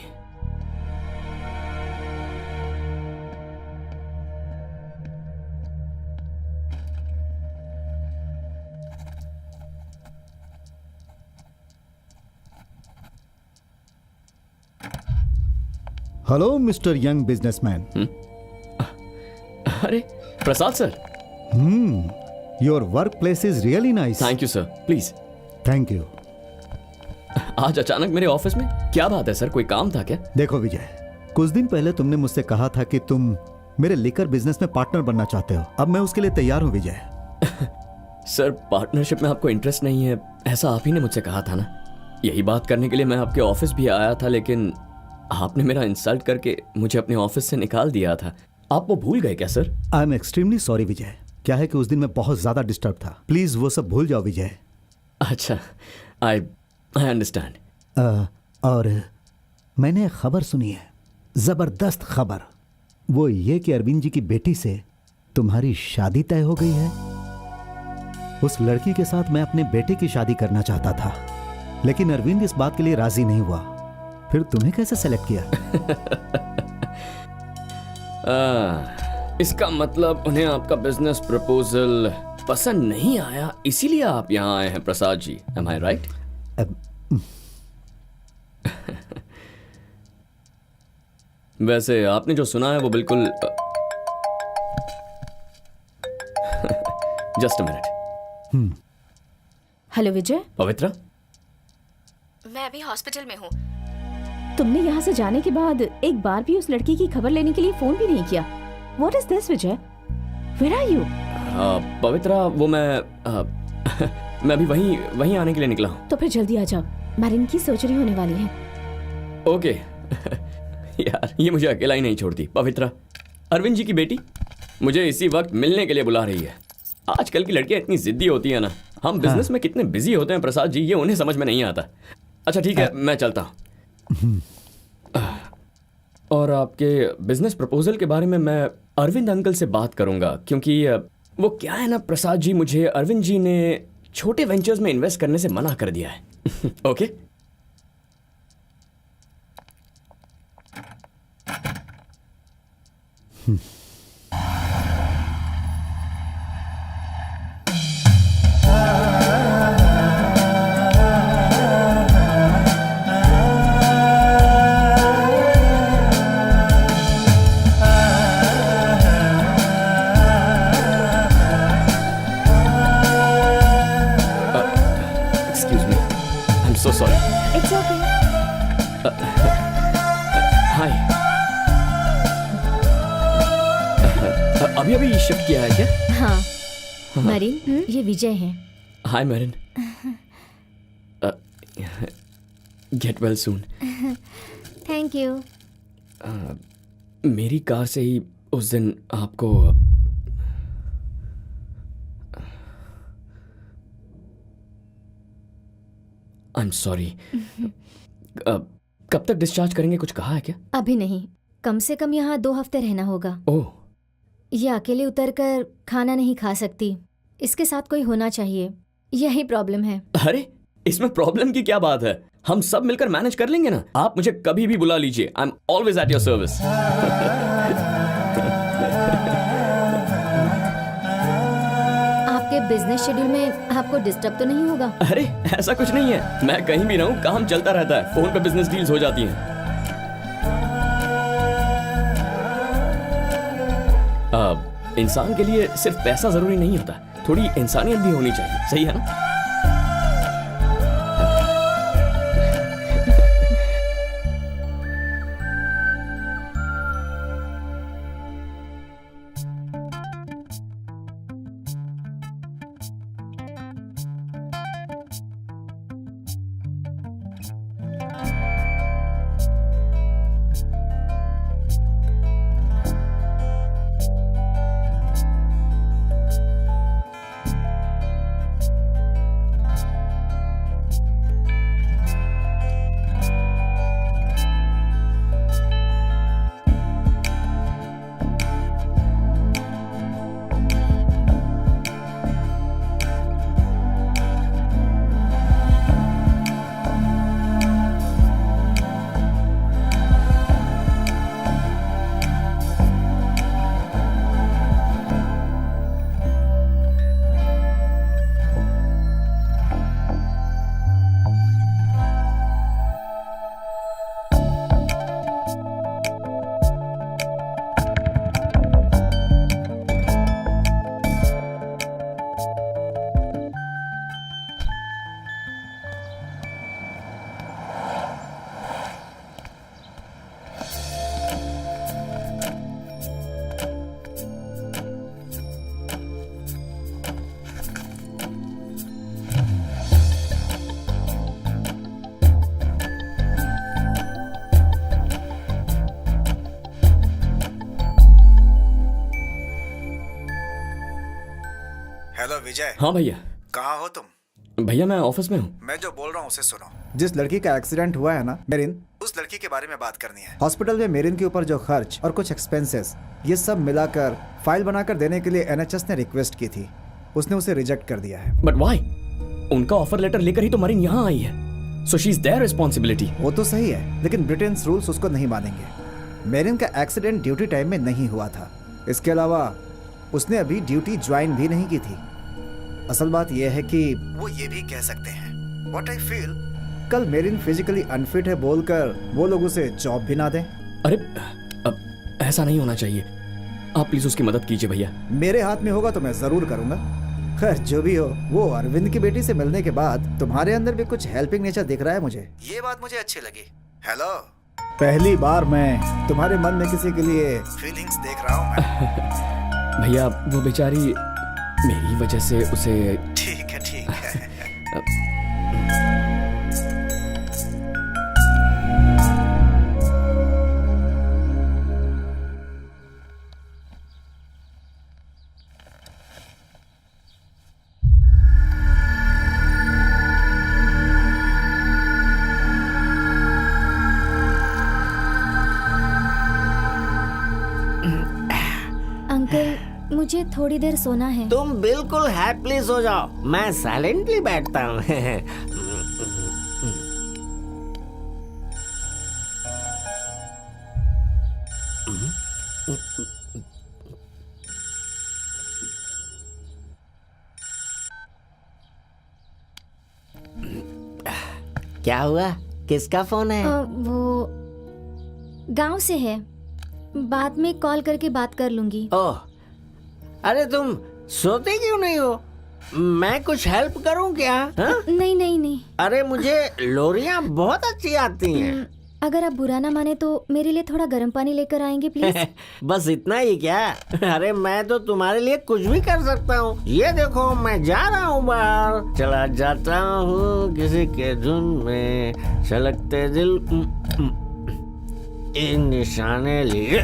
Hello mister young businessman. अरे Prasad sir. Your workplace is really nice. Thank you sir. Please. Thank you. आज अचानक मेरे ऑफिस में क्या बात है सर? कोई काम था क्या? देखो विजय, कुछ दिन पहले तुमने मुझसे कहा था कि तुम मेरे लिकर बिजनेस में पार्टनर बनना चाहते हो। अब मैं उसके लिए तैयार हूँ विजय। सर पार्टनरशिप में आपको इंटरेस्ट नहीं है ऐसा आप ही ने मुझसे कहा था ना। यही बात करने के लिए मैं आपके ऑफिस भी आया था, लेकिन आपने मेरा इंसल्ट करके मुझे अपने ऑफिस से निकाल दिया था। आप वो भूल गए क्या sir? I am extremely sorry Vijay. क्या है कि उस दिन मैं बहुत ज्यादा डिस्टर्ब था। प्लीज वो सब भूल जाओ विजय। अच्छा, आई अंडरस्टैंड। और मैंने एक खबर सुनी है, जबरदस्त खबर। वो ये कि अरविंद जी की बेटी से तुम्हारी शादी तय हो गई है। उस लड़की के साथ मैं अपने बेटे की शादी करना चाहता था, लेकिन अरविंद इस बात के लिए राजी नहीं हुआ। फिर तुम्हें कैसे सेलेक्ट किया? इसका मतलब उन्हें आपका बिजनेस प्रपोजल पसंद नहीं आया, इसीलिए आप यहाँ आए हैं प्रसाद जी। एम आई राइट? वैसे आपने जो सुना है वो बिल्कुल जस्ट अ मिनट। हेलो विजय, पवित्रा, मैं अभी हॉस्पिटल में हूँ। तुमने यहाँ से जाने के बाद एक बार भी उस लड़की की खबर लेने के लिए फोन भी नहीं किया। What is this Vijay? Where are you? पवित्रा, वो मैं मैं अभी वहीं आने के लिए निकला हूँ। तो फिर जल्दी आ जाओ, मैरिन की सर्जरी होने वाली है। ओके। यार ये मुझे अकेला ही नहीं छोड़ती। पवित्रा, अरविंद जी की बेटी मुझे इसी वक्त मिलने के लिए बुला रही है। आजकल की लड़कियां इतनी जिद्दी होती है ना। हम बिजनेस में कितने बिजी होते हैं प्रसाद जी, ये उन्हें समझ में नहीं आता। अच्छा ठीक है, मैं चलता हूँ। और आपके बिजनेस प्रपोजल के बारे में मैं अरविंद अंकल से बात करूंगा, क्योंकि वो क्या है ना प्रसाद जी, मुझे अरविंद जी ने छोटे वेंचर्स में इन्वेस्ट करने से मना कर दिया है। Okay? Excuse me. I'm so sorry. It's okay. Hi. अभी शिफ्ट किया है क्या? हाँ मरीन, ये विजय हैं। Hi Marin. Get well soon. Thank you. मेरी कार से ही उस दिन आपको आई एम सॉरी। कब तक डिस्चार्ज करेंगे, कुछ कहा है क्या? अभी नहीं, कम से कम यहाँ 2 हफ्ते रहना होगा। ओह, ये अकेले उतरकर खाना नहीं खा सकती, इसके साथ कोई होना चाहिए, यही प्रॉब्लम है। अरे इसमें प्रॉब्लम की क्या बात है? हम सब मिलकर मैनेज कर लेंगे ना। आप मुझे कभी भी बुला लीजिए, I am always at your service. आपके बिजनेस शेड्यूल में आपको डिस्टर्ब तो नहीं होगा? अरे ऐसा कुछ नहीं है, मैं कहीं भी रहूं काम चलता रहता है। फोन पे बिजनेस डील्स हो जाती हैं। इंसान के लिए सिर्फ पैसा जरूरी नहीं होता, थोड़ी इंसानियत भी होनी चाहिए। सही है ना? विजय, हाँ भैया। कहाँ हो तुम? भैया मैं ऑफिस में हूँ। मैं जो बोल रहा हूँ उसे सुनो। जिस लड़की का एक्सीडेंट हुआ है ना मेरिन, उस लड़की के बारे में बात करनी है। हॉस्पिटल में मेरिन के ऊपर जो खर्च और कुछ एक्सपेंसेस, ये सब मिलाकर फाइल बनाकर देने के लिए NHS ने रिक्वेस्ट की थी। उसने उसे रिजेक्ट कर दिया है। But why? उनका ऑफर लेटर लेकर ही तो मरीन यहाँ आई है, so she is their responsibility. वो तो सही है, लेकिन ब्रिटेन रूल्स उसको नहीं मानेंगे। मेरिन का एक्सीडेंट ड्यूटी टाइम में नहीं हुआ था। इसके अलावा उसने अभी ड्यूटी ज्वाइन भी नहीं की थी। असल बात यह है कि वो ये भी कह सकते हैं, व्हाट आई फील, कल मेरिन फिजिकली अनफिट है बोलकर वो लोग उसे जॉब भी ना दें। अरे अब ऐसा नहीं होना चाहिए, आप प्लीज उसकी मदद कीजिए भैया। मेरे हाथ में होगा तो मैं जरूर करूंगा। खैर जो भी हो, वो अरविंद की बेटी से मिलने के बाद तुम्हारे अंदर भी कुछ हेल्पिंग नेचर दिख रहा है मुझे। ये बात मुझे अच्छी लगी। हेलो, पहली बार मैं तुम्हारे मन में किसी के लिए फीलिंग्स देख रहा हूँ मैं। भैया वो बेचारी मेरी वजह से उसे। ठीक है ठीक है। अंकल, मुझे थोड़ी देर सोना है। तुम बिल्कुल हैप्पी सो जाओ, मैं साइलेंटली बैठता हूँ। क्या हुआ? किसका फोन है? वो गांव से है, बाद में कॉल करके बात कर लूंगी। ओह, अरे तुम सोते क्यों नहीं हो? मैं कुछ हेल्प करूं क्या? हा? नहीं नहीं नहीं। अरे मुझे लोरियां बहुत अच्छी आती हैं। अगर आप बुरा ना माने तो मेरे लिए थोड़ा गर्म पानी लेकर आएंगे प्लीज। बस इतना ही क्या? अरे मैं तो तुम्हारे लिए कुछ भी कर सकता हूँ। ये देखो, मैं जा रहा हूँ बाहर, चला जाता हूँ किसी के धुन में, छलकते दिल इन निशाने लिए।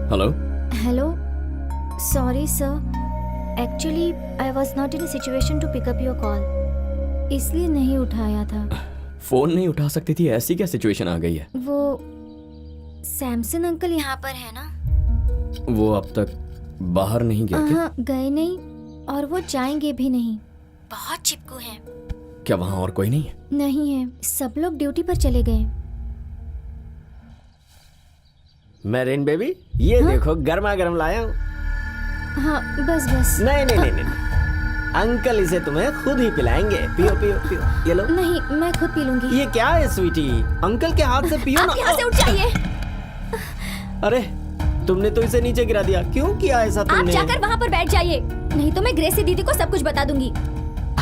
Hello hello, sorry sir, actually I was not in a situation to pick up your call, इसलिए नहीं उठाया था। फोन नहीं उठा सकती थी, ऐसी क्या सिचुएशन आ गई है? वो सैमसन अंकल यहाँ पर है ना? वो अब तक बाहर नहीं गया क्या? हाँ, गए नहीं और वो जाएंगे भी नहीं। बहुत चिपकू हैं। क्या वहाँ और कोई नहीं है? नहीं है, सब लोग ड्यूटी पर चले गए। मेरिन बेबी, ये देखो गर्मा गर्म लाया हूँ। हाँ बस बस। नहीं नहीं नहीं नहीं, अंकल इसे तुम्हें खुद ही पिलाएंगे। पियो पियो पियो, ये लो। नहीं, मैं खुद पी लूंगी। ये क्या है स्वीटी? अंकल के हाथ से पियो ना। आप यहाँ से उठ जाइए। अरे तुमने तो इसे नीचे गिरा दिया, क्यों किया ऐसा आप तुमने? जाकर वहाँ पर बैठ जाइए, नहीं तो मैं ग्रेसी दीदी को सब कुछ बता दूंगी।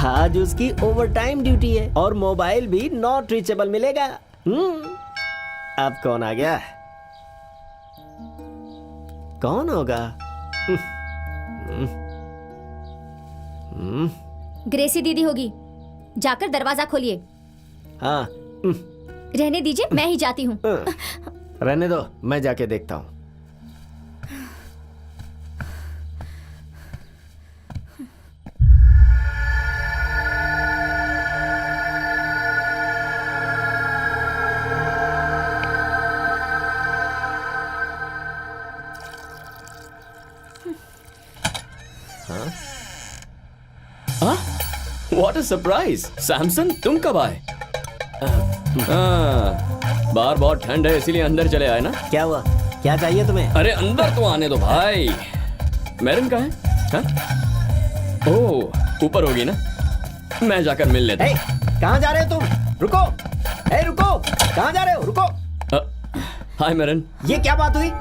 आज उसकी ओवरटाइम ड्यूटी है और मोबाइल भी नॉट रीचेबल मिलेगा। अब कौन आ गया? कौन होगा? ग्रेसी दीदी होगी, जाकर दरवाजा खोलिए। हाँ, रहने दीजिए, मैं ही जाती हूँ। रहने दो, मैं जाके देखता हूँ। What a surprise! सैमसन तुम कब आए? बाहर बहुत ठंड है इसीलिए अंदर चले आए ना? क्या हुआ? क्या चाहिए तुम्हें? अरे अंदर तो आने दो भाई। मेरिन कहाँ है? हाँ? ओह, ऊपर होगी ना? मैं जाकर मिल लेता हूँ। कहाँ जा रहे हो तुम? रुको, रुको, कहाँ जा रहे हो? रुको। हाय मेरिन। ये क्या बात हुई?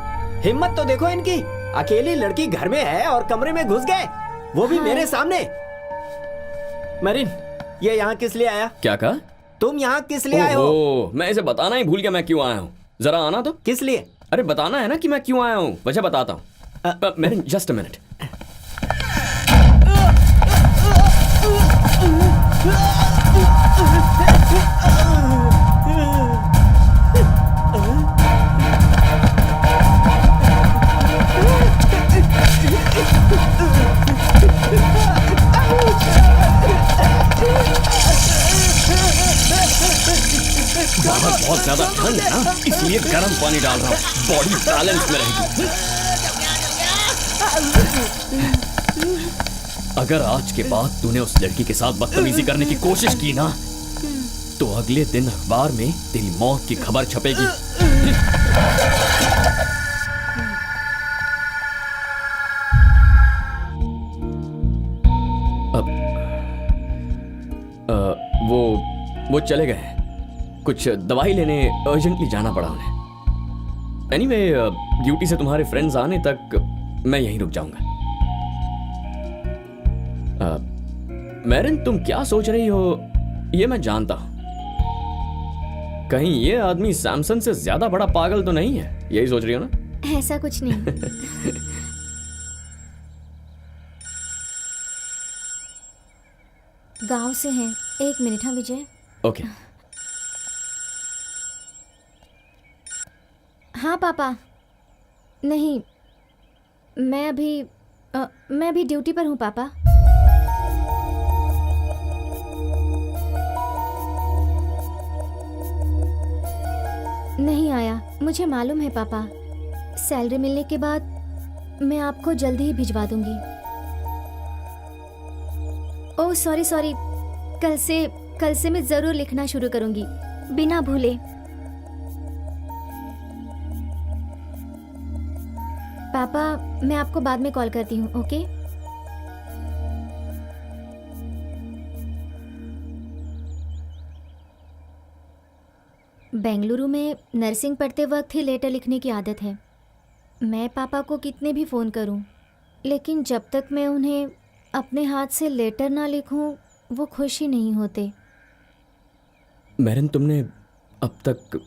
हिम्मत तो देखो इनकी, अकेली लड़की घर में है और कमरे में घुस गए, वो भी मेरे सामने। मेरिन, ये यहाँ किस लिए आया? क्या कहा? तुम यहाँ किस लिए आए हो? मैं इसे बताना ही भूल गया मैं क्यों आया हूँ। जरा आना तो। किस लिए? अरे बताना है ना कि मैं क्यों आया हूँ, वजह बताता हूँ। Marine just a minute. बाहर बहुत ज्यादा ठंड है ना, इसलिए गर्म पानी डाल रहा हूँ, बॉडी बैलेंस में रहेगी। अगर आज के बाद तूने उस लड़की के साथ बदतमीजी करने की कोशिश की ना, तो अगले दिन अखबार में तेरी मौत की खबर छपेगी। वो चले गए, कुछ दवाई लेने अर्जेंटली जाना पड़ा उन्हें। एनीवे, ड्यूटी से तुम्हारे फ्रेंड्स आने तक मैं यहीं रुक जाऊंगा। मेरिन, तुम क्या सोच रही हो ये मैं जानता हूं। कहीं ये आदमी सैमसन से ज्यादा बड़ा पागल तो नहीं है, यही सोच रही हो ना? ऐसा कुछ नहीं। गांव से हैं। 1 मिनट। हाँ विजय। ओके। हाँ पापा। नहीं, मैं अभी ड्यूटी पर हूँ पापा। नहीं आया, मुझे मालूम है पापा। सैलरी मिलने के बाद मैं आपको जल्दी ही भिजवा दूंगी। ओह सॉरी, कल से मैं जरूर लिखना शुरू करूंगी, बिना भूले। पापा, मैं आपको बाद में कॉल करती हूँ, ओके? बेंगलुरु में नर्सिंग पढ़ते वक्त ही लेटर लिखने की आदत है। मैं पापा को कितने भी फ़ोन करूं, लेकिन जब तक मैं उन्हें अपने हाथ से लेटर ना लिखूं, वो खुश ही नहीं होते। मेरिन, तुमने अब तक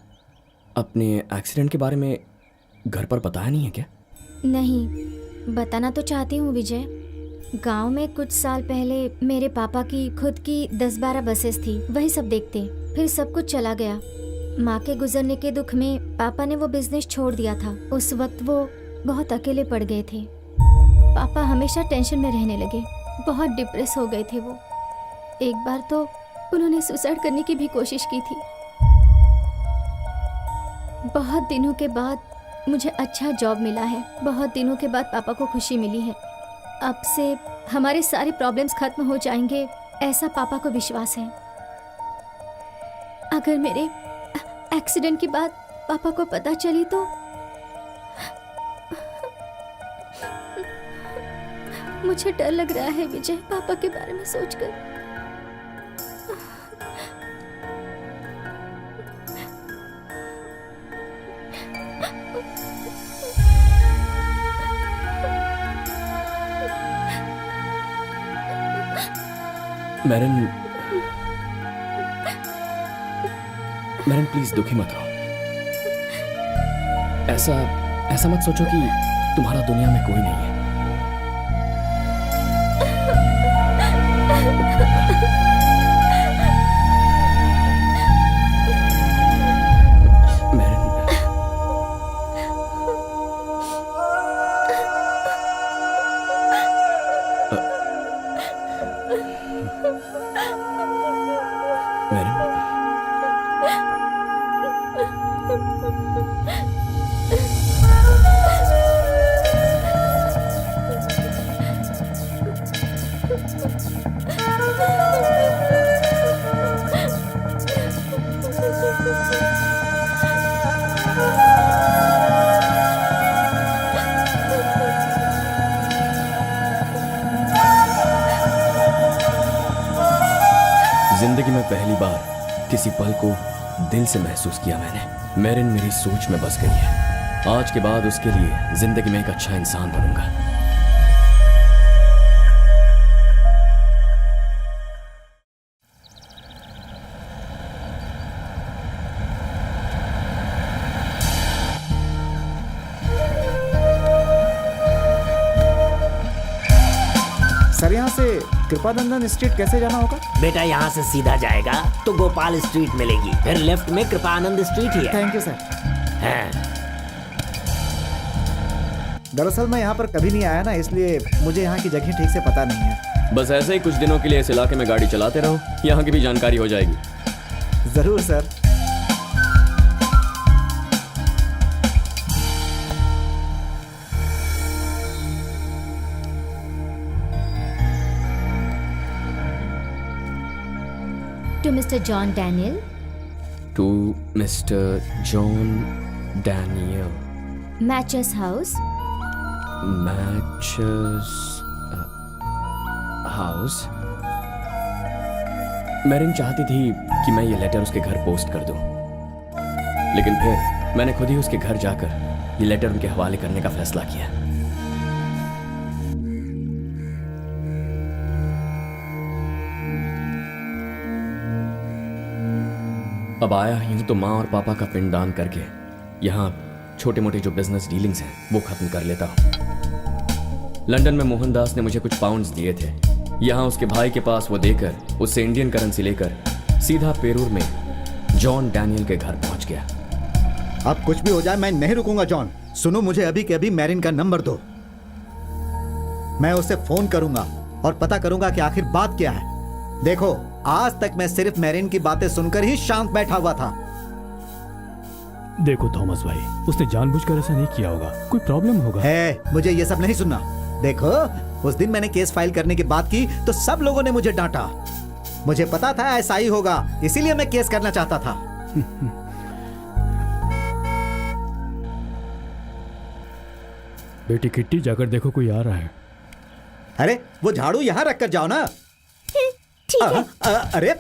अपने एक्सीडेंट के बारे में घर पर बताया नहीं है क्या? नहीं, बताना तो चाहती हूँ विजय। गांव में कुछ साल पहले मेरे पापा की खुद की 10-12 बसेस थी, वही सब देखते। फिर सब कुछ चला गया। माँ के गुजरने के दुख में पापा ने वो बिजनेस छोड़ दिया था। उस वक्त वो बहुत अकेले पड़ गए थे। पापा हमेशा टेंशन में रहने लगे, बहुत डिप्रेस हो गए थे वो। एक बार तो उन्होंने सुसाइड करने की भी कोशिश की थी। बहुत दिनों के बाद मुझे अच्छा जॉब मिला है। बहुत दिनों के बाद पापा को खुशी मिली है। अब से हमारे सारे प्रॉब्लम्स खत्म हो जाएंगे, ऐसा पापा को विश्वास है। अगर मेरे एक्सीडेंट की बात पापा को पता चली तो मुझे डर लग रहा है विजय, पापा के बारे में सोचकर। मेरिन प्लीज दुखी मत रहो। ऐसा मत सोचो कि तुम्हारा दुनिया में कोई नहीं है। जिंदगी में पहली बार किसी पल को दिल से महसूस किया मैंने। मेरिन मेरी सोच में बस गई है। आज के बाद उसके लिए जिंदगी में एक अच्छा इंसान बनूंगा। सर यहाँ से कृपानंदन स्ट्रीट कैसे जाना होगा? बेटा यहाँ से सीधा जाएगा तो गोपाल स्ट्रीट मिलेगी, फिर लेफ्ट में कृपानंद स्ट्रीट ही है। Thank you sir. हाँ। दरअसल मैं यहाँ पर कभी नहीं आया ना, इसलिए मुझे यहाँ की जगह ठीक से पता नहीं है। बस ऐसे ही कुछ दिनों के लिए इस इलाके में गाड़ी चलाते रहो, यहाँ की भी जानकारी हो जाएगी। जरूर sir. To Mister John Daniel. To Mister John Daniel, Matches House. Matches House. Mareen चाहती थी कि मैं ये लेटर उसके घर पोस्ट कर दूं, लेकिन फिर मैंने खुद ही उसके घर जाकर ये लेटर उनके हवाले करने का फैसला किया। अब आया ही हूं तो माँ और पापा का पिंडदान करके यहाँ छोटे मोटे जो बिजनेस डीलिंग्स हैं वो खत्म कर लेता हूँ। लंदन में मोहनदास ने मुझे कुछ पाउंड्स दिए थे, यहाँ उसके भाई के पास वो देकर उससे इंडियन करेंसी लेकर सीधा पेरूर में जॉन डैनियल के घर पहुंच गया। अब कुछ भी हो जाए मैं नहीं रुकूंगा जॉन। सुनो, मुझे अभी के अभी मैरिन का नंबर दो। मैं उसे फोन करूंगा और पता करूंगा कि आखिर बात क्या है। देखो, आज तक मैं सिर्फ मैरिन की बातें सुनकर ही शांत बैठा हुआ था। देखो थॉमस भाई, उसने जानबूझकर ऐसा नहीं किया होगा, कोई प्रॉब्लम होगा। है, मुझे ये सब नहीं सुनना। देखो, उस दिन मैंने केस फाइल करने की बात की तो सब लोगों ने मुझे डांटा। मुझे पता था ऐसा ही होगा, इसीलिए मैं केस करना चाहता था। बेटी किट्टी, जाकर देखो कोई आ रहा है। अरे वो झाड़ू यहाँ रख कर जाओ ना। ठीक है। अरे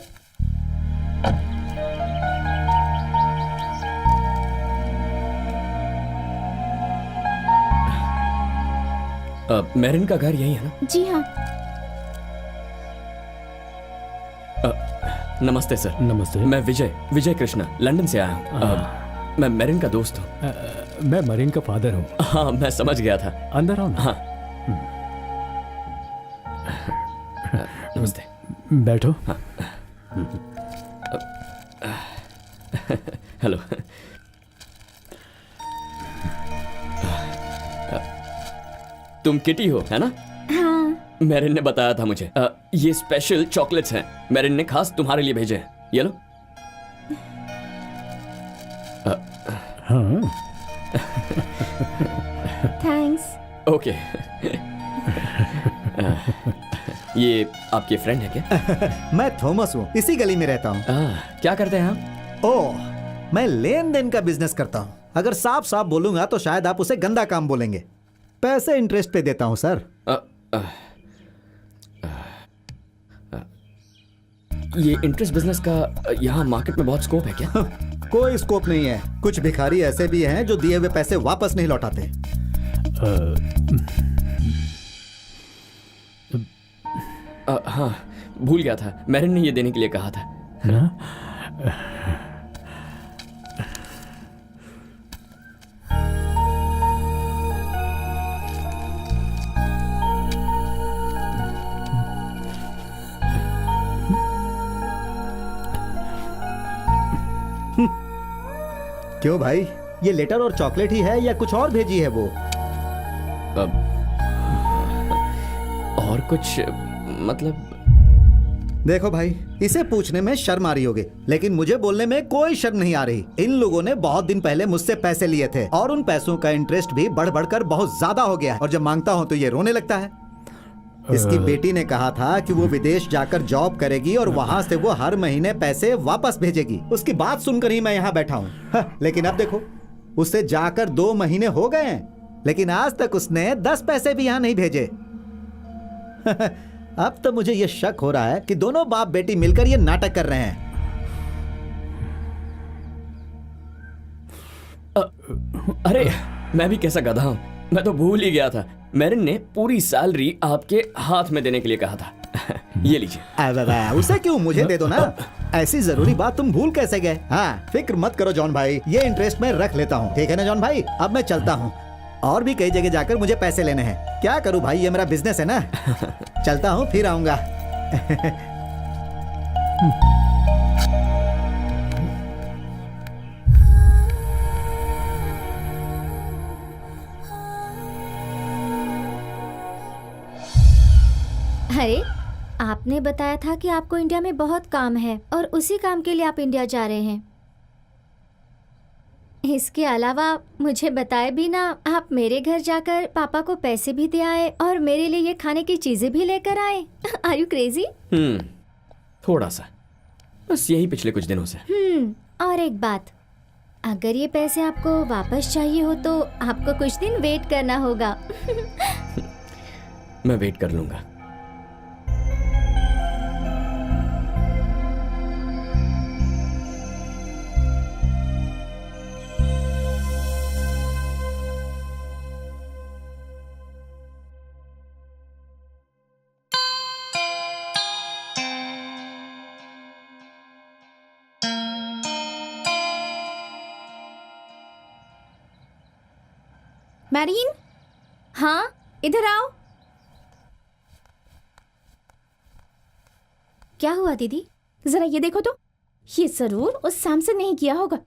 मैरिन का घर यही है ना? जी हाँ। नमस्ते सर। नमस्ते। मैं विजय कृष्णा लंदन से आया हूँ। मैं मैरिन का दोस्त हूँ। मैं मरीन का फादर हूँ। हाँ, मैं समझ गया था। अंदर आओ ना। हाँ। नमस्ते। बैठो। हेलो। तुम किटी हो, है ना? हाँ। मैरिन ने बताया था मुझे। ये स्पेशल चॉकलेट्स हैं, मैरिन ने खास तुम्हारे लिए भेजे हैं। ये लो। हाँ। थैंक्स। ओके। ये आपके फ्रेंड है क्या? मैं थॉमस हूँ, इसी गली में रहता हूँ। क्या करते हैं आप? ओह, मैं लेन देन का बिजनेस करता हूँ। अगर साफ साफ बोलूंगा तो शायद आप उसे गंदा काम बोलेंगे। पैसे इंटरेस्ट पे देता हूँ सर। ये इंटरेस्ट बिजनेस का यहाँ मार्केट में बहुत स्कोप है क्या? कोई स्कोप नहीं है। कुछ भिखारी ऐसे भी हैं जो दिए हुए पैसे वापस नहीं लौटाते। हाँ, भूल गया था, मैरिन ने ये देने के लिए कहा था। क्यों भाई, ये लेटर और चॉकलेट ही है या कुछ और भेजी है वो? और कुछ मतलब? देखो भाई, इसे पूछने में शर्म आ रही होगी, लेकिन मुझे बोलने में कोई शर्म नहीं आ रही। इन लोगों ने बहुत दिन पहले मुझसे पैसे लिए थे और उन पैसों का इंटरेस्ट भी बढ़ बढ़कर बहुत ज्यादा हो गया है, और जब मांगता हूँ तो ये रोने लगता है। इसकी बेटी ने कहा था कि वो विदेश जाकर जॉब करेगी और वहां से वो हर महीने पैसे वापस भेजेगी। उसकी बात सुनकर ही मैं यहाँ बैठा हूँ। लेकिन अब देखो, उसे जाकर 2 महीने हो गए हैं, लेकिन आज तक उसने 10 पैसे भी यहाँ नहीं भेजे। अब तो मुझे ये शक हो रहा है कि दोनों बाप बेटी मिलकर ये नाटक कर रहे हैं। अरे मैं भी कैसा गधा हूं, मैं तो भूल ही गया था। मैरिन ने पूरी सैलरी आपके हाथ में देने के लिए कहा था। ये लीजिए। उसे क्यों, मुझे दे दो ना। ऐसी जरूरी बात तुम भूल कैसे गए? हाँ, फिक्र मत करो जॉन भाई, ये इंटरेस्ट मैं रख लेता हूँ। ठीक है ना जॉन भाई? अब मैं चलता हूँ और भी कई जगह जाकर मुझे पैसे लेने हैं। क्या करूं भाई, ये मेरा बिजनेस है ना। चलता हूं, फिर आऊंगा। अरे, आपने बताया था कि आपको इंडिया में बहुत काम है और उसी काम के लिए आप इंडिया जा रहे हैं। इसके अलावा मुझे बताए भी ना, आप मेरे घर जाकर पापा को पैसे भी दे आए और मेरे लिए ये खाने की चीजें भी लेकर आए। Are you crazy? थोड़ा सा, बस यही पिछले कुछ दिनों से। और एक बात, अगर ये पैसे आपको वापस चाहिए हो तो आपको कुछ दिन वेट करना होगा। मैं वेट कर लूंगा। मैरीन, हाँ, इधर आओ। क्या हुआ दीदी? जरा ये देखो तो, ये जरूर उस सैमसन ने ही किया होगा।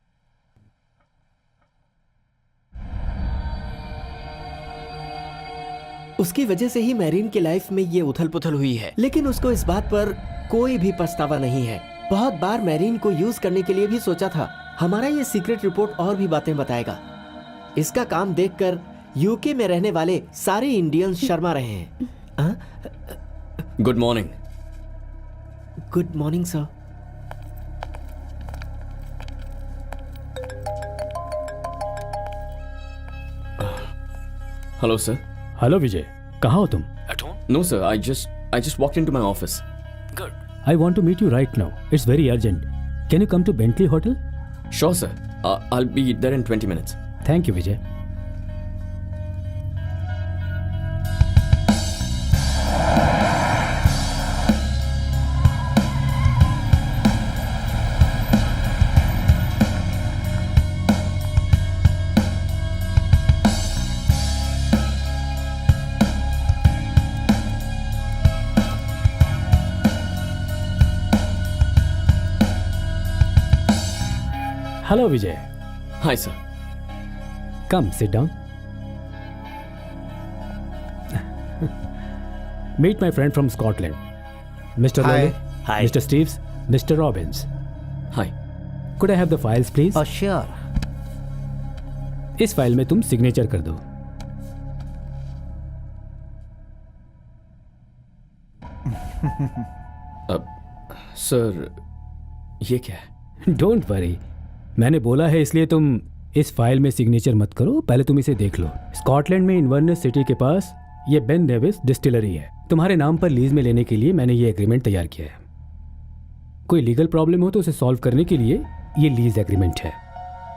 उसकी वजह से ही मैरीन की लाइफ में ये उथल पुथल हुई है, लेकिन उसको इस बात पर कोई भी पछतावा नहीं है। बहुत बार मैरीन को यूज करने के लिए भी सोचा था। हमारा ये सीक्रेट रिपोर्ट और भी बातें बताएगा। इसका काम देखकर यूके में रहने वाले सारे इंडियंस शर्मा रहे हैं। Good morning. Good morning sir. Hello sir. Hello Vijay, कहाँ हो तुम? At home? No sir, I just walked into my office. Good. I want to meet you right now. It's very urgent. Can you come to Bentley Hotel? Sure sir. I'll be there in 20 minutes. Thank you, Vijay. Hello, Vijay. Hi sir. Come, sit down. Meet my friend from Scotland, Mr. Hi. Lolly. Hi. Mr. Steves, Mr. Robbins. Hi. Could I have the files, please? Oh, sure. इस file में तुम signature कर दो। Sir, ये क्या है? Don't worry, मैंने बोला है इसलिए तुम इस फाइल में सिग्नेचर मत करो, पहले तुम इसे देख लो। स्कॉटलैंड में इन्वर्नेस सिटी के पास ये बेन डेविस डिस्टिलरी है। तुम्हारे नाम पर लीज में लेने के लिए मैंने ये एग्रीमेंट तैयार किया है। कोई लीगल प्रॉब्लम हो तो उसे सॉल्व करने के लिए ये लीज एग्रीमेंट है,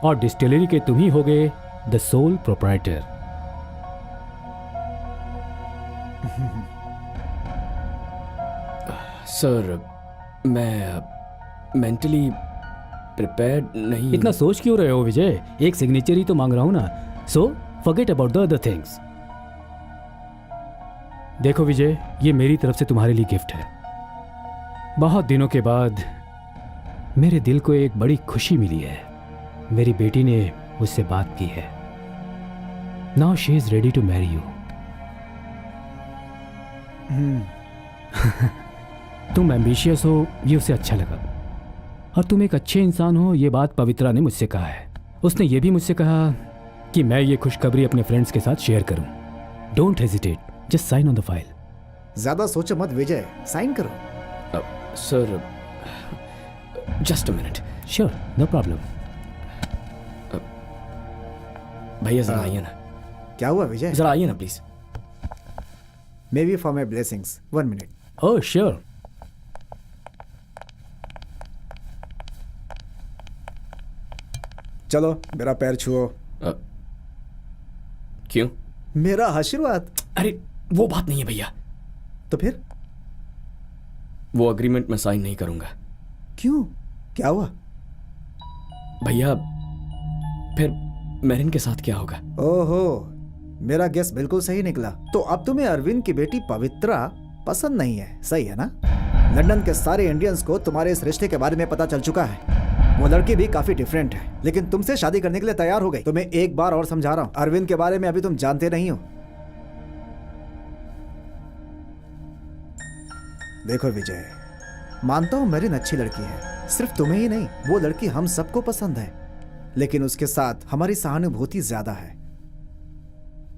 और डिस्टिलरी के तुम ही होगे द सोल प्रोप्राइटर। सर, मैं मेंटली प्रिपेयर्ड नहीं। इतना सोच क्यों रहे हो विजय? एक सिग्नेचर ही तो मांग रहा हूं ना। So forget about the other things. देखो विजय, ये मेरी तरफ से तुम्हारे लिए गिफ्ट है। बहुत दिनों के बाद मेरे दिल को एक बड़ी खुशी मिली है। मेरी बेटी ने मुझसे बात की है। Now she is ready to marry you. तुम एम्बिशियस हो, ये उसे अच्छा लगा, और तुम एक अच्छे इंसान हो, ये बात पवित्रा ने मुझसे कहा है। उसने ये भी मुझसे कहा कि मैं ये खुशखबरी अपने फ्रेंड्स के साथ शेयर करूं। Don't hesitate, just sign on the file. ज्यादा सोचो मत विजय, साइन करो। Sir, just a minute. Sure, no problem. भैया जरा आइए ना। क्या हुआ विजय? जरा आइए ना please. May be for my blessings. 1 minute. Oh sure. चलो मेरा पैर छुओ। क्यों? मेरा आशीर्वाद। अरे वो बात नहीं है भैया। तो फिर? वो अग्रीमेंट मैं साइन नहीं करूंगा। क्यों? क्या हुआ? भैया, फिर मैरिन के साथ क्या होगा? ओहो, मेरा गेस बिल्कुल सही निकला। तो अब तुम्हें अरविंद की बेटी पवित्रा पसंद नहीं है, सही है ना? लंदन के सारे इंडियंस को तुम्हारे इस रिश्ते के बारे में पता चल चुका है। वो लड़की भी काफी डिफरेंट है, लेकिन तुमसे शादी करने के लिए तैयार हो गई। तुम्हें एक बार और समझा रहा हूँ, अरविंद के बारे में अभी तुम जानते नहीं हो। देखो विजय, मानता हूँ मेरिन अच्छी लड़की है, सिर्फ तुम्हें ही नहीं, वो लड़की हम सबको पसंद है, लेकिन उसके साथ हमारी सहानुभूति ज्यादा है।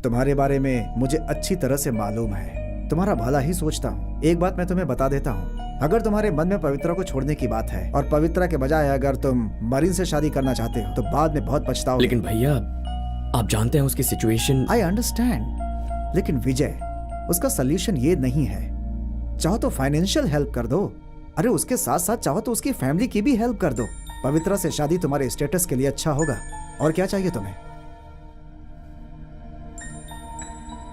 तुम्हारे बारे में मुझे अच्छी तरह से मालूम है, तुम्हारा भला ही सोचता हूँ। एक बात मैं तुम्हें बता देता हूँ, अगर तुम्हारे मन में पवित्रा को छोड़ने की बात है और पवित्रा के बजाय अगर तुम मरीन से शादी करना चाहते हो तो बाद में बहुत पछताओगे। लेकिन भैया, आप जानते हैं उसकी सिचुएशन। आई अंडरस्टैंड, लेकिन विजय, उसका सोल्यूशन ये नहीं है। चाहो तो फाइनेंशियल हेल्प कर दो, अरे उसके साथ साथ चाहो तो उसकी फैमिली की भी हेल्प कर दो। पवित्रा से शादी तुम्हारे स्टेटस के लिए अच्छा होगा। और क्या चाहिए तुम्हें?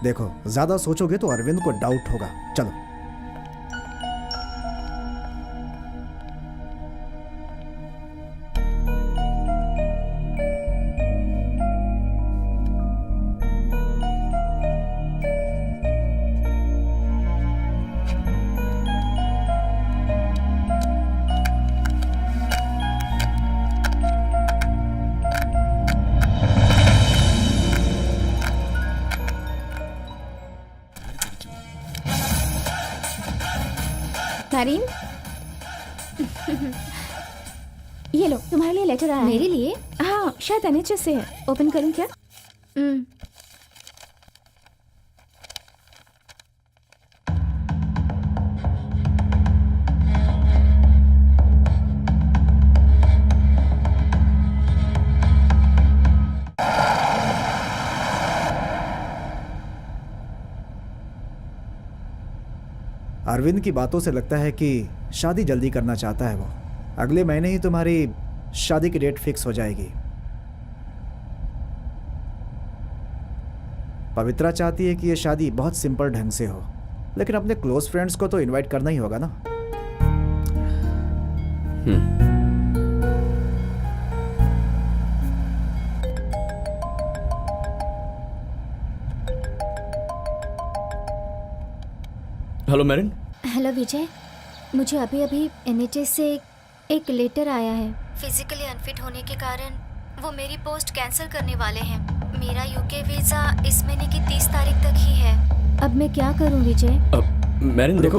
देखो, ज्यादा सोचोगे तो अरविंद को डाउट होगा। चलो। नरीन, ये लो, तुम्हारे लिए लेटर आया है। मेरे लिए? हाँ, शायद एनएचएस से है। ओपन करूं क्या? अरविंद की बातों से लगता है कि शादी जल्दी करना चाहता है वो। अगले महीने ही तुम्हारी शादी की डेट फिक्स हो जाएगी। पवित्रा चाहती है कि ये शादी बहुत सिंपल ढंग से हो, लेकिन अपने क्लोज फ्रेंड्स को तो इनवाइट करना ही होगा ना। Hello marine. हेलो विजय, मुझे अभी अभी एनएचएस से एक लेटर आया है। फिजिकली अनफिट होने के कारण वो मेरी पोस्ट कैंसिल करने वाले हैं। मेरा यूके वीजा इस महीने की 30 तारीख तक ही है। अब मैं क्या करूं विजय? मेरिन देखो।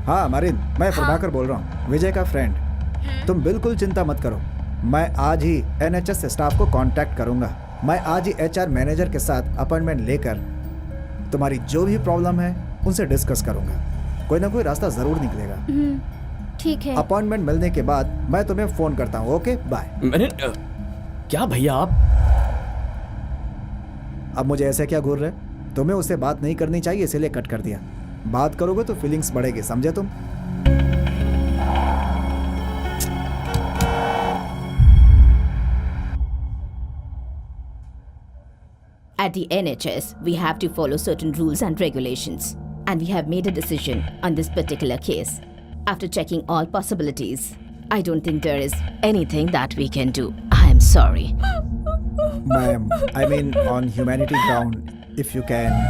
हाँ मरीन, मैं प्रभाकर बोल रहा हूँ, विजय का फ्रेंड। तुम बिल्कुल चिंता मत करो, मैं आज ही एनएचएस स्टाफ को कांटेक्ट करूंगा। मैं आज ही एचआर मैनेजर के साथ अपॉइंटमेंट लेकर तुम्हारी जो भी प्रॉब्लम है उनसे डिस्कस करूंगा। कोई ना कोई रास्ता जरूर निकलेगा। ठीक है। अपॉइंटमेंट मिलने के बाद मैं तुम्हें फोन करता हूँ। Okay, bye. मेरिन, क्या भैया आप? अब मुझे ऐसे क्या घूर रहे? तुम्हें उससे बात नहीं करनी चाहिए, इसीलिए कट कर दिया। बात करोगे तो फीलिंग्स बढ़ेगी, समझे तुम? At the NHS, we have to follow certain rules and regulations, and we have made a decision on this particular case. After checking all possibilities, I don't think there is anything that we can do. I am sorry. Ma'am, I mean on humanity ground, if you can.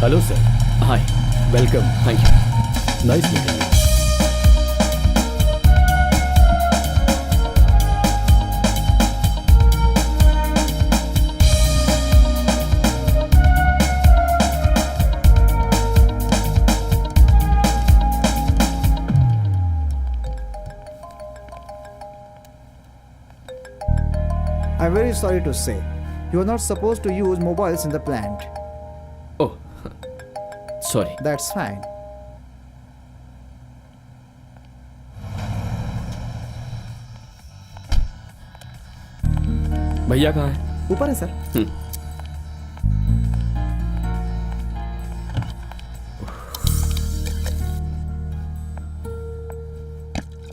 Hello sir, hi, welcome. Thank you. Nice meeting you. I'm very sorry to say, you are not supposed to use mobiles in the plant. Oh, sorry. That's fine. भैया कहाँ है? ऊपर है sir.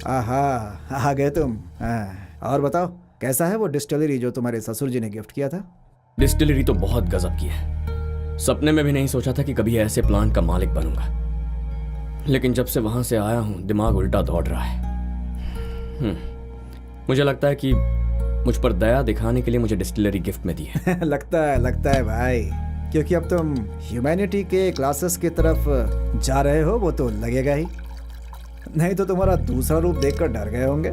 आहा, आ गए तुम। और बताओ, कैसा है वो डिस्टिलरी जो तुम्हारे ससुर जी ने गिफ्ट किया था? डिस्टिलरी तो बहुत गजब की है। सपने में भी नहीं सोचा था कि कभी ऐसे प्लांट का मालिक बनूंगा, लेकिन जब से वहां से आया हूं दिमाग उल्टा दौड़ रहा है। मुझे लगता है कि मुझ पर दया दिखाने के लिए मुझे डिस्टिलरी गिफ्ट में दी है। लगता है भाई, क्योंकि अब तुम ह्यूमैनिटी के क्लासेस की तरफ जा रहे हो, वो तो लगेगा ही। नहीं तो तुम्हारा दूसरा रूप देखकर डर गए होंगे।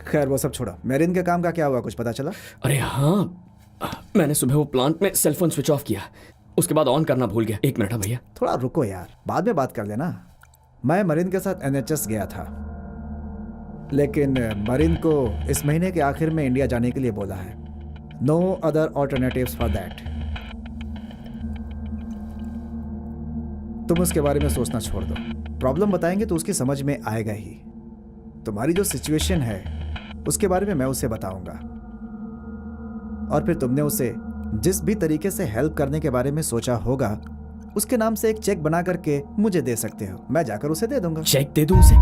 खैर वो सब छोड़ो, मेरिन के काम का क्या हुआ, कुछ पता चला? अरे हाँ, मैंने सुबह वो प्लांट में सेलफोन स्विच ऑफ किया, उसके बाद ऑन करना भूल गया। एक मिनट भैया। थोड़ा रुको यार, बाद में बात कर लेना। मैं मरीन के साथ NHS गया था, लेकिन मरीन को इस महीने के आखिर में इंडिया जाने के लिए बोला है। No other alternatives for that. तुम उसके बारे में सोचना छोड़ दो। प्रॉब्लम बताएंगे तो उसकी समझ में आएगा ही। तुम्हारी जो सिचुएशन है उसके बारे में मैं उसे बताऊंगा, और फिर तुमने उसे जिस भी तरीके से हेल्प करने के बारे में सोचा होगा, उसके नाम से एक चेक बना करके मुझे दे सकते हो। मैं जाकर उसे दे दूंगा। चेक दे दूं उसे?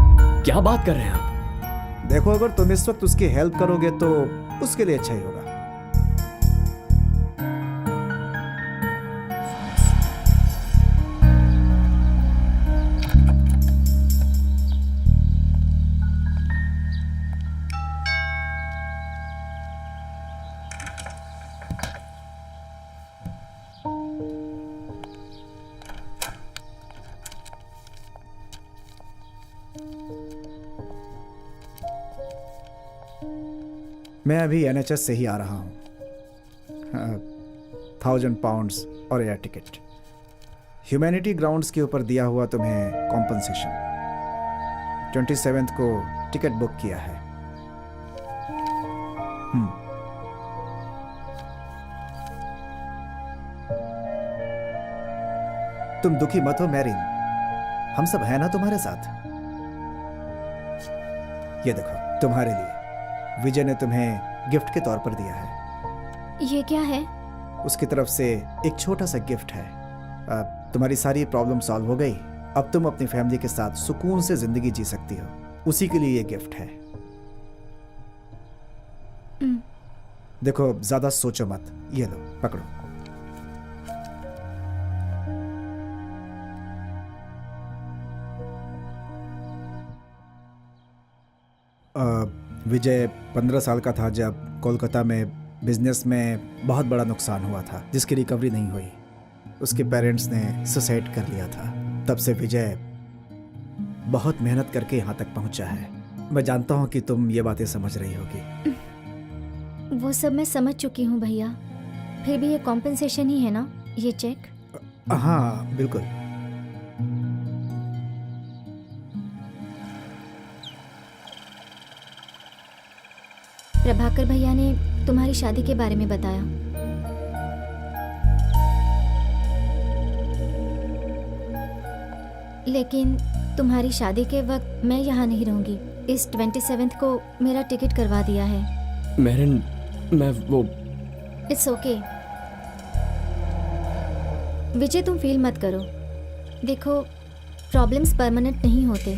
क्या बात कर रहे हैं आप? देखो, अगर तुम इस वक्त उसकी हेल्प करोगे तो उसके लिए अच्छा ही होगा। मैं अभी NHS से ही आ रहा हूँ। 1000 पाउंड्स और एयर टिकट। ह्यूमैनिटी ग्राउंड्स के ऊपर दिया हुआ तुम्हें कॉम्पनसेशन। 27th को टिकट बुक किया है। तुम दुखी मत हो मैरिन, हम सब हैं ना तुम्हारे साथ। ये देखो, तुम्हारे लिए विजय ने तुम्हें गिफ्ट के तौर पर दिया है। ये क्या है? उसकी तरफ से एक छोटा सा गिफ्ट है। तुम्हारी सारी प्रॉब्लम सॉल्व हो गई। अब तुम अपनी फैमिली के साथ सुकून से जिंदगी जी सकती हो। उसी के लिए ये गिफ्ट है। देखो, ज्यादा सोचो मत। ये लो, पकड़ो। विजय 15 साल का था जब कोलकाता में बिजनेस में बहुत बड़ा नुकसान हुआ था, जिसकी रिकवरी नहीं हुई। उसके पेरेंट्स ने सुसाइड कर लिया था। तब से विजय बहुत मेहनत करके यहाँ तक पहुँचा है। मैं जानता हूँ कि तुम ये बातें समझ रही होगी। वो सब मैं समझ चुकी हूँ भैया, फिर भी ये कॉम्पेंसेशन ही है ना, ये चेक? हाँ बिल्कुल। प्रभाकर भैया ने तुम्हारी शादी के बारे में बताया। लेकिन तुम्हारी शादी के वक्त मैं यहाँ नहीं रहूंगी। इस 27th को मेरा टिकट करवा दिया है। मेरिन, मैं वो इट्स ओके। विजय, तुम फील मत करो। देखो, प्रॉब्लम्स परमानेंट नहीं होते।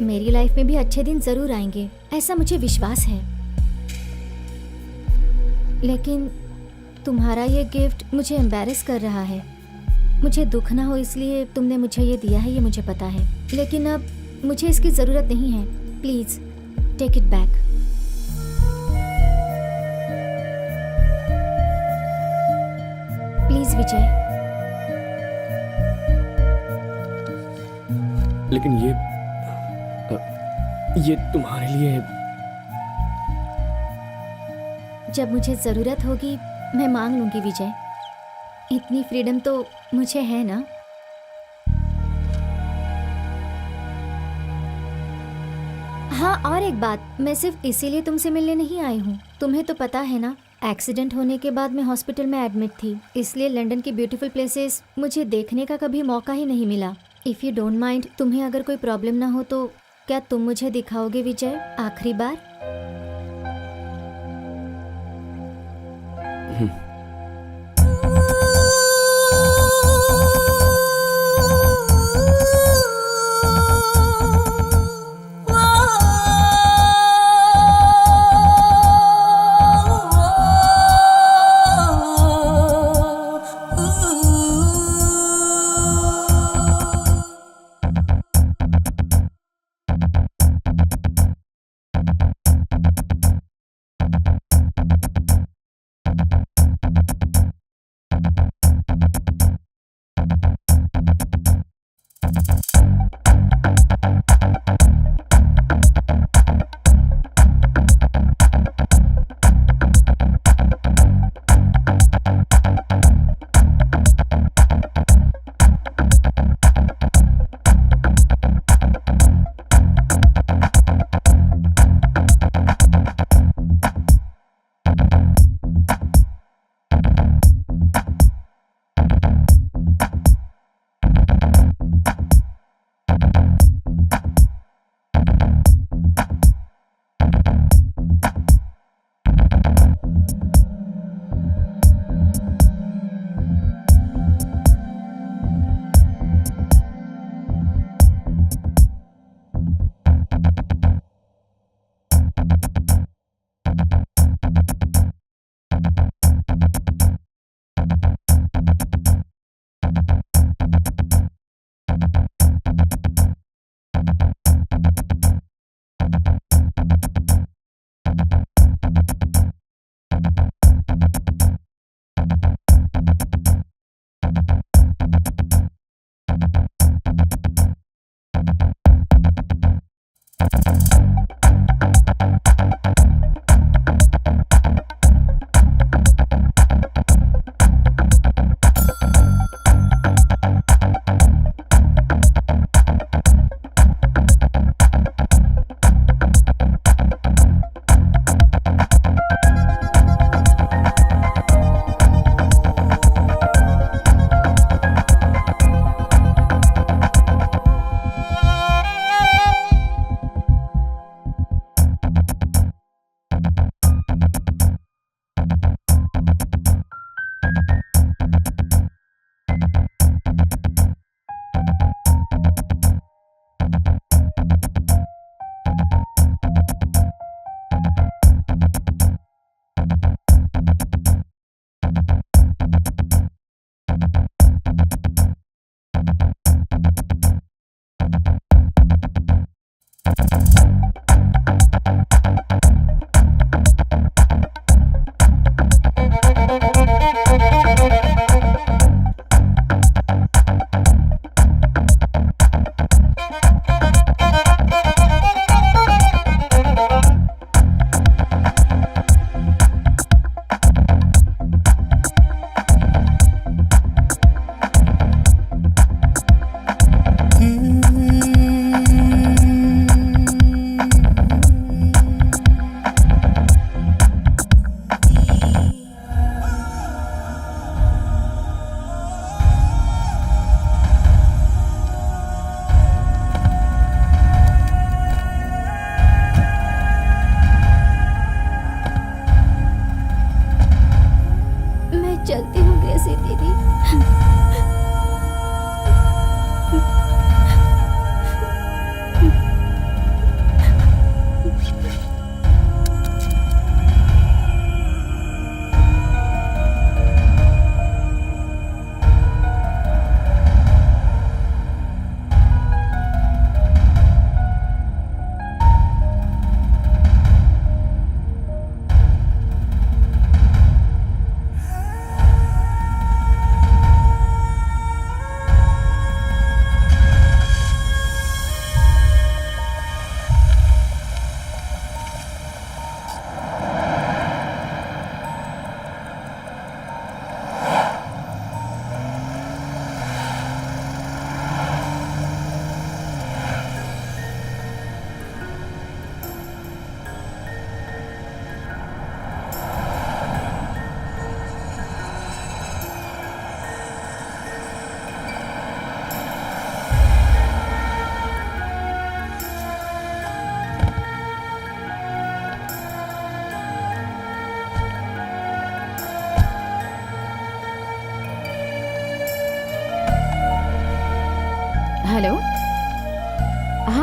मेरी लाइफ में भी अच्छे दिन जरूर आएंगे, ऐसा मुझे विश्वास है। लेकिन तुम्हारा ये गिफ्ट मुझे एम्बैरेस कर रहा है। मुझे दुख ना हो इसलिए तुमने मुझे ये दिया है, ये मुझे पता है। लेकिन अब मुझे इसकी ज़रूरत नहीं है। Please take it back. Vijay. लेकिन ये तुम्हारे लिए। जब मुझे जरूरत होगी मैं मांग लूंगी विजय। इतनी फ्रीडम तो मुझे है ना। हाँ, और एक बात, मैं सिर्फ इसीलिए तुमसे मिलने नहीं आई हूँ। तुम्हें तो पता है ना, एक्सीडेंट होने के बाद मैं हॉस्पिटल में एडमिट थी, इसलिए लंदन की ब्यूटीफुल प्लेसेस मुझे देखने का कभी मौका ही नहीं मिला। इफ़ यू डोंट माइंड, तुम्हें अगर कोई प्रॉब्लम ना हो तो क्या तुम मुझे दिखाओगे विजय, आखिरी बार?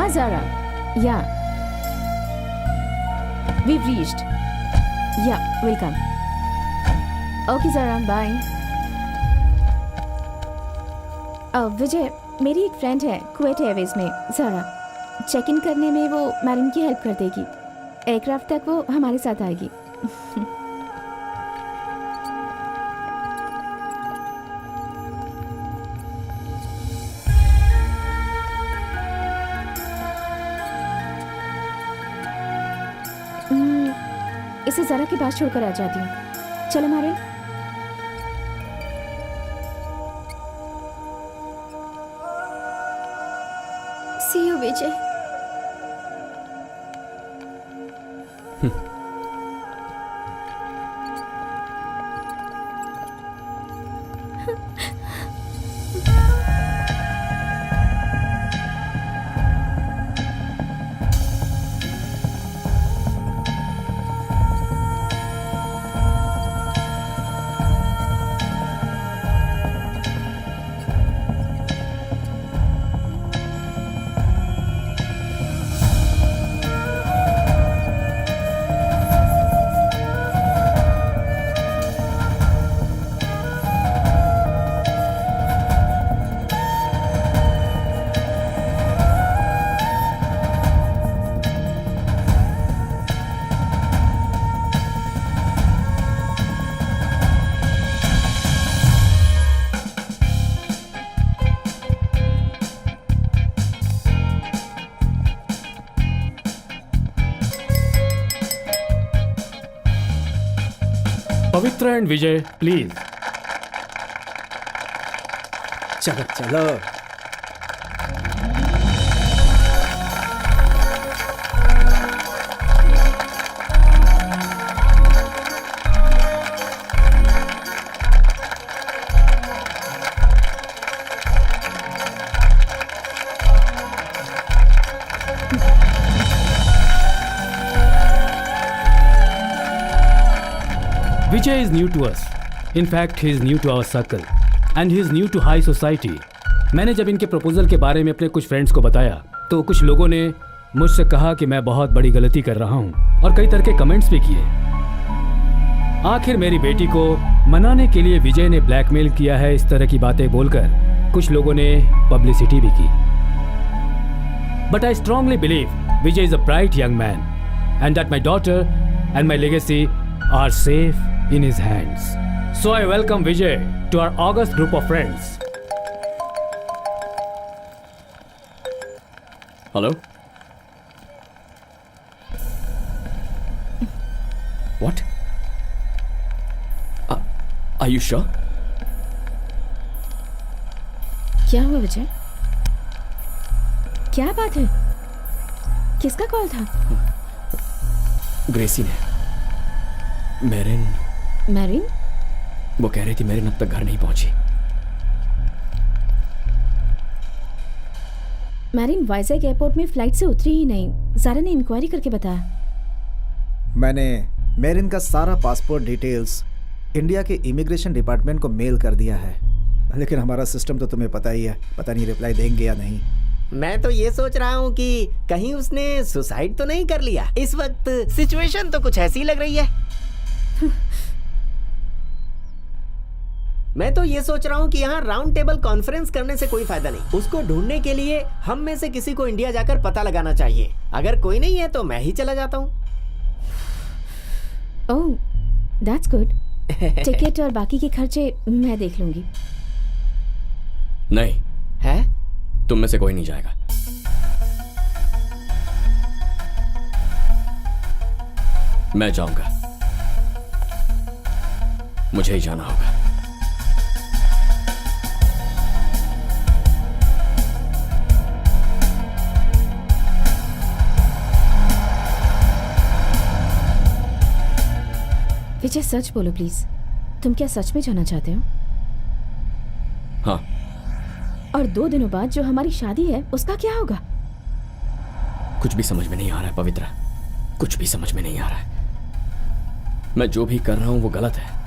Yeah, Zara. Yeah. We've reached. Yeah, we'll come. Okay, Zara. Bye. विजय, मेरी एक फ्रेंड है कुवैत एयरवेज में, ज़ारा। चेक इन करने में वो मैरिन की हेल्प कर देगी। एयरक्राफ्ट तक वो हमारे साथ आएगी। इसे ज़रा के पास छोड़कर आ जाती हूँ। चलो मैरिन। See you, विजय। पवित्र एंड विजय, प्लीज। चलो चलो। Vijay is new to us. In fact, he is new to our circle. And he is new to high society. मैंने जब इनके प्रपोजल के बारे में अपने कुछ फ्रेंड्स को बताया तो कुछ लोगों ने मुझसे कहा कि मैं बहुत बड़ी गलती कर रहा हूँ और कई तरह के कमेंट्स भी किए। आखिर मेरी बेटी को मनाने के लिए विजय ने ब्लैकमेल किया है। इस तरह की बातें बोलकर कुछ लोगों ने पब्लिसिटी भी की। But I strongly believe Vijay is a bright young man and that my daughter and my legacy are safe in his hands. So I welcome Vijay to our august group of friends. Hello? What? Are you sure? क्या हुआ विजय? क्या बात है? किसका call था? ग्रेसी ने। Marine. Marine? वो कह रही थी मैरिन अब तक घर नहीं पहुंची। मैरिन वाइजैक एयरपोर्ट में फ्लाइट से उतरी ही नहीं। ज़ारा ने इंक्वायरी करके बताया। मैंने मैरिन का सारा पासपोर्ट डिटेल्स इंडिया के इमिग्रेशन डिपार्टमेंट को मेल कर दिया है, लेकिन हमारा सिस्टम तो तुम्हें पता ही है, पता नहीं रिप्लाई देंगे या नहीं। मैं तो ये सोच रहा हूँ कि कहीं उसने सुसाइड तो नहीं कर लिया। इस वक्त सिचुएशन तो कुछ ऐसी लग रही है। मैं तो ये सोच रहा हूँ कि यहाँ राउंड टेबल कॉन्फ्रेंस करने से कोई फायदा नहीं। उसको ढूंढने के लिए हम में से किसी को इंडिया जाकर पता लगाना चाहिए। अगर कोई नहीं है तो मैं ही चला जाता हूँ। ओह, दैट्स गुड। टिकट और बाकी के खर्चे मैं देख लूंगी। नहीं है? तुम में से कोई नहीं जाएगा। मैं जाऊंगा। मुझे ही जाना होगा। विजय, सच बोलो प्लीज। तुम क्या सच में जाना चाहते हो? हाँ। और 2 दिनों बाद जो हमारी शादी है उसका क्या होगा? कुछ भी समझ में नहीं आ रहा है पवित्रा, कुछ भी समझ में नहीं आ रहा है। मैं जो भी कर रहा हूं वो गलत है,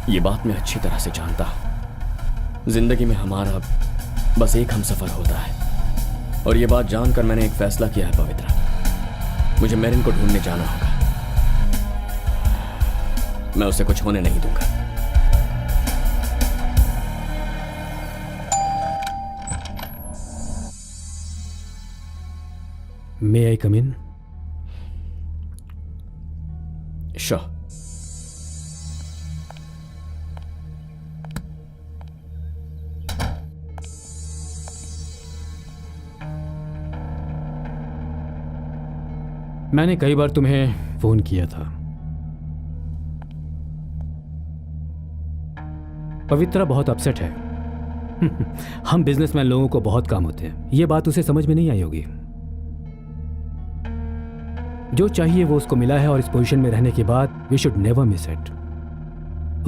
ये बात मैं अच्छी तरह से जानता हूं। जिंदगी में हमारा बस एक हमसफर होता है, और ये बात जानकर मैंने एक फैसला किया है पवित्रा, मुझे मेरिन को ढूंढने जाना होगा। मैं उसे कुछ होने नहीं दूंगा। मे आई कम इन? श्योर। मैंने कई बार तुम्हें फोन किया था। पवित्रा बहुत अपसेट है। हम बिजनेसमैन लोगों को बहुत काम होते हैं, ये बात उसे समझ में नहीं आई होगी। जो चाहिए वो उसको मिला है और इस पोजीशन में रहने के बाद we should never miss it.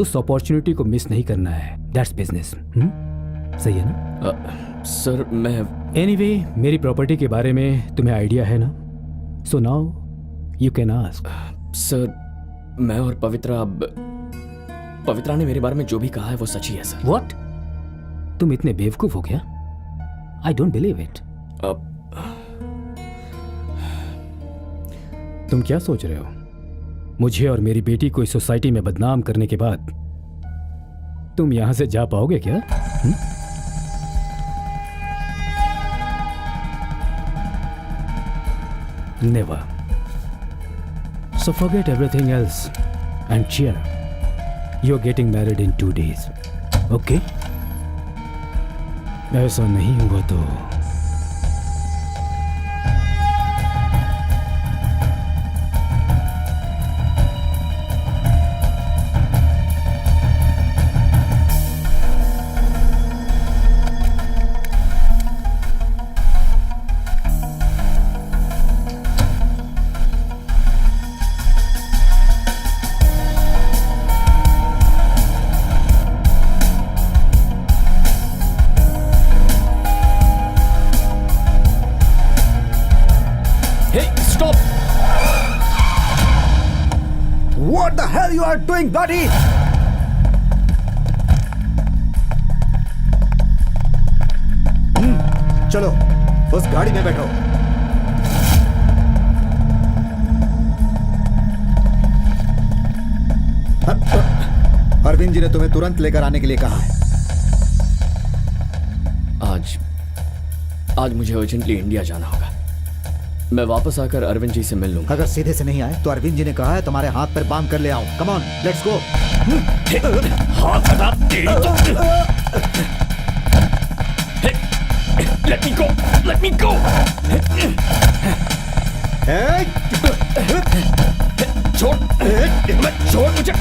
उस अपॉर्चुनिटी को मिस नहीं करना है। That's business. सही है ना? सर मैं एनीवे, मेरी प्रॉपर्टी के बारे में तुम्हें आइडिया है ना? So now you can ask. Sir मैं और पवित्रा ने मेरे बारे में जो भी कहा है वो सच ही है सर। व्हाट? तुम इतने बेवकूफ हो गया? I don't believe it. तुम क्या सोच रहे हो? मुझे और मेरी बेटी को इस सोसाइटी में बदनाम करने के बाद तुम यहां से जा पाओगे क्या? Never. So forget everything else and cheer up. You are getting married in 2 days. Okay? ऐसा नहीं हुआ तो What the hell you are doing, buddy? चलो उस गाड़ी में बैठो। अरविंद जी ने तुम्हें तुरंत लेकर आने के लिए कहा है। आज मुझे अर्जेंटली इंडिया जाना होगा। मैं वापस आकर अरविंद जी से मिल लूंगा। अगर सीधे से नहीं आए तो अरविंद जी ने कहा है तुम्हारे हाथ पर बांध कर ले आओ। Come on, let's go. हाथ हटा तेरी तो। Let me go! Let me go! छोड़! मैं छोड़ मुझे!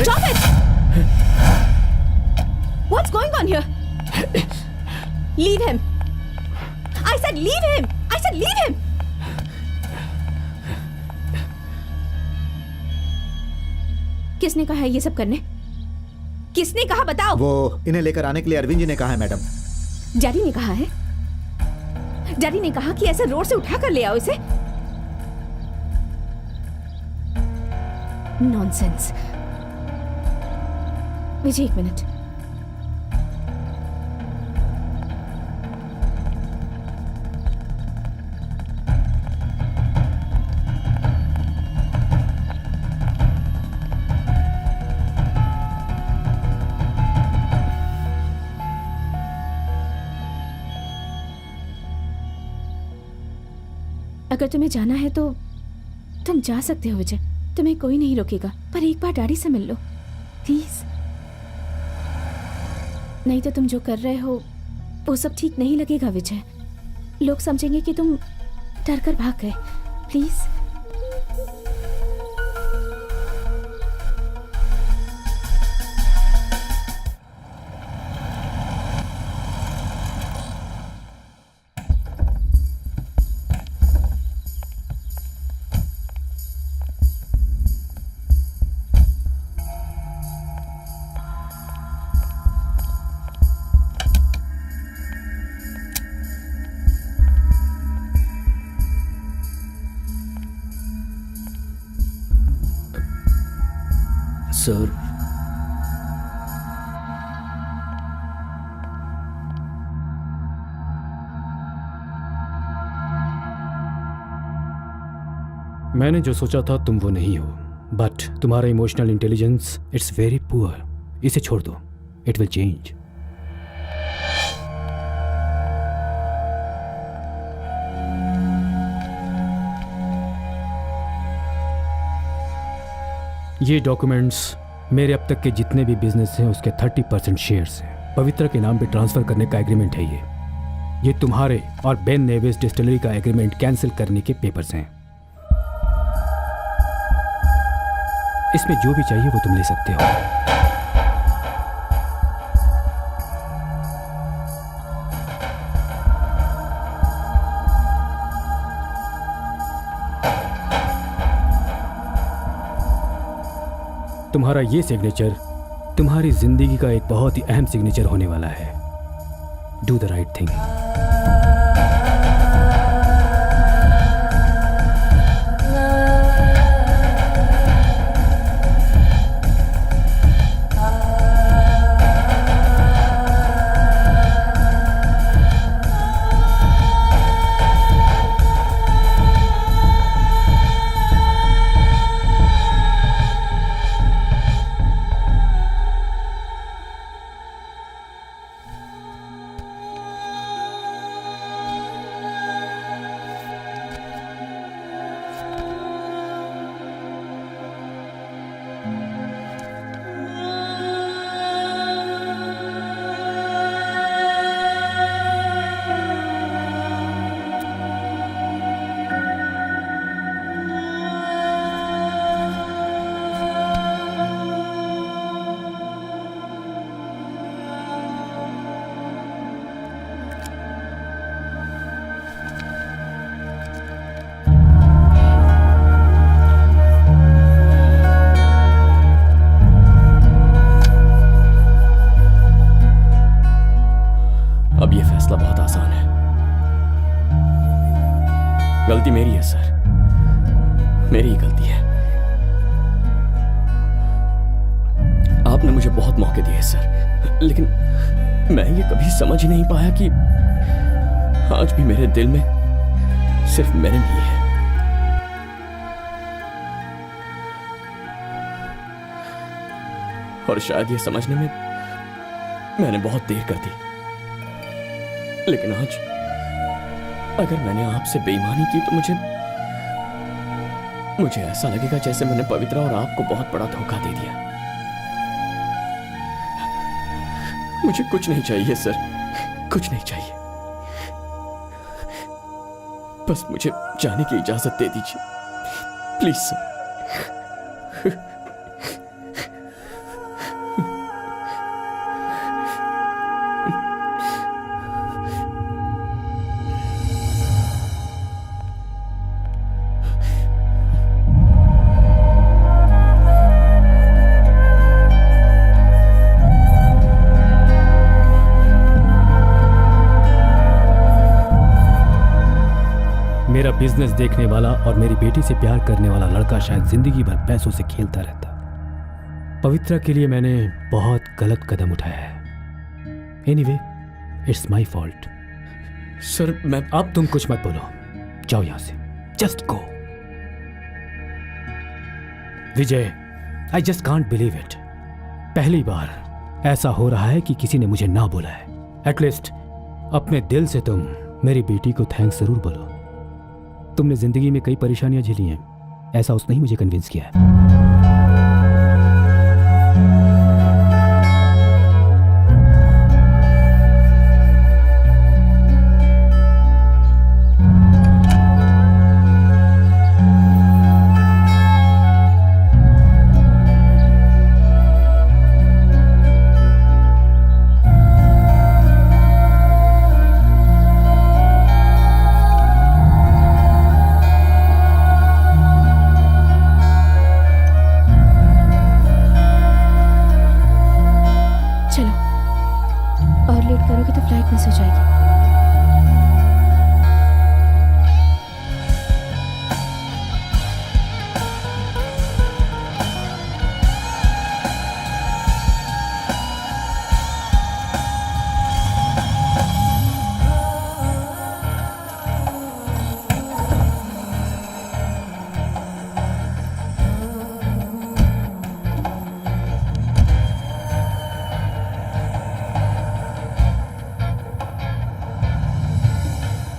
Stop it! What's going on here? Leave him! I said leave him! I said leave him! किसने कहा है ये सब करने? किसने कहा बताओ? वो इन्हें लेकर आने के लिए अरविंद जी ने कहा है मैडम। डैडी ने कहा है? डैडी ने कहा कि ऐसे रोड से उठा कर ले आओ इसे? नॉनसेंस। विजय, एक मिनट। अगर तुम्हें जाना है तो तुम जा सकते हो विजय, तुम्हें कोई नहीं रोकेगा, पर एक बार डैडी से मिल लो प्लीज। नहीं तो तुम जो कर रहे हो वो सब ठीक नहीं लगेगा विजय। लोग समझेंगे कि तुम डर कर भाग गए। प्लीज। सर मैंने जो सोचा था तुम वो नहीं हो, बट तुम्हारा emotional intelligence it's very poor. इसे छोड़ दो, इट विल चेंज। ये डॉक्यूमेंट्स मेरे अब तक के जितने भी बिजनेस हैं उसके 30% शेयर्स हैं। पवित्रा के नाम पे ट्रांसफर करने का एग्रीमेंट है ये तुम्हारे और बेन नेविस डिस्टिलरी का एग्रीमेंट कैंसिल करने के पेपर्स हैं। इसमें जो भी चाहिए वो तुम ले सकते हो। तुम्हारा ये सिग्नेचर तुम्हारी जिंदगी का एक बहुत ही अहम सिग्नेचर होने वाला है। Do the right thing. अब ये फैसला बहुत आसान है। गलती मेरी है सर, मेरी ही गलती है। आपने मुझे बहुत मौके दिए सर, लेकिन मैं ये कभी समझ ही नहीं पाया कि आज भी मेरे दिल में सिर्फ मेरे लिए है। और शायद ये समझने में मैंने बहुत देर कर दी, लेकिन आज अगर मैंने आपसे बेईमानी की तो मुझे ऐसा लगेगा जैसे मैंने पवित्रा और आपको बहुत बड़ा धोखा दे दिया। मुझे कुछ नहीं चाहिए सर, कुछ नहीं चाहिए। बस मुझे जाने की इजाजत दे दीजिए प्लीज सर। मेरा बिजनेस देखने वाला और मेरी बेटी से प्यार करने वाला लड़का शायद जिंदगी भर पैसों से खेलता रहता। पवित्रा के लिए मैंने बहुत गलत कदम उठाया है। Anyway, it's my fault. Sir मैं अब तुम कुछ मत बोलो, जाओ यहां से, just go. Vijay, I just can't believe it. पहली बार ऐसा हो रहा है कि किसी ने मुझे ना बोला है। एटलीस्ट अपने दिल से तुम मेरी बेटी को थैंक्स जरूर बोलो। तुमने जिंदगी में कई परेशानियां झेली हैं, ऐसा उसने ही मुझे कन्विंस किया है।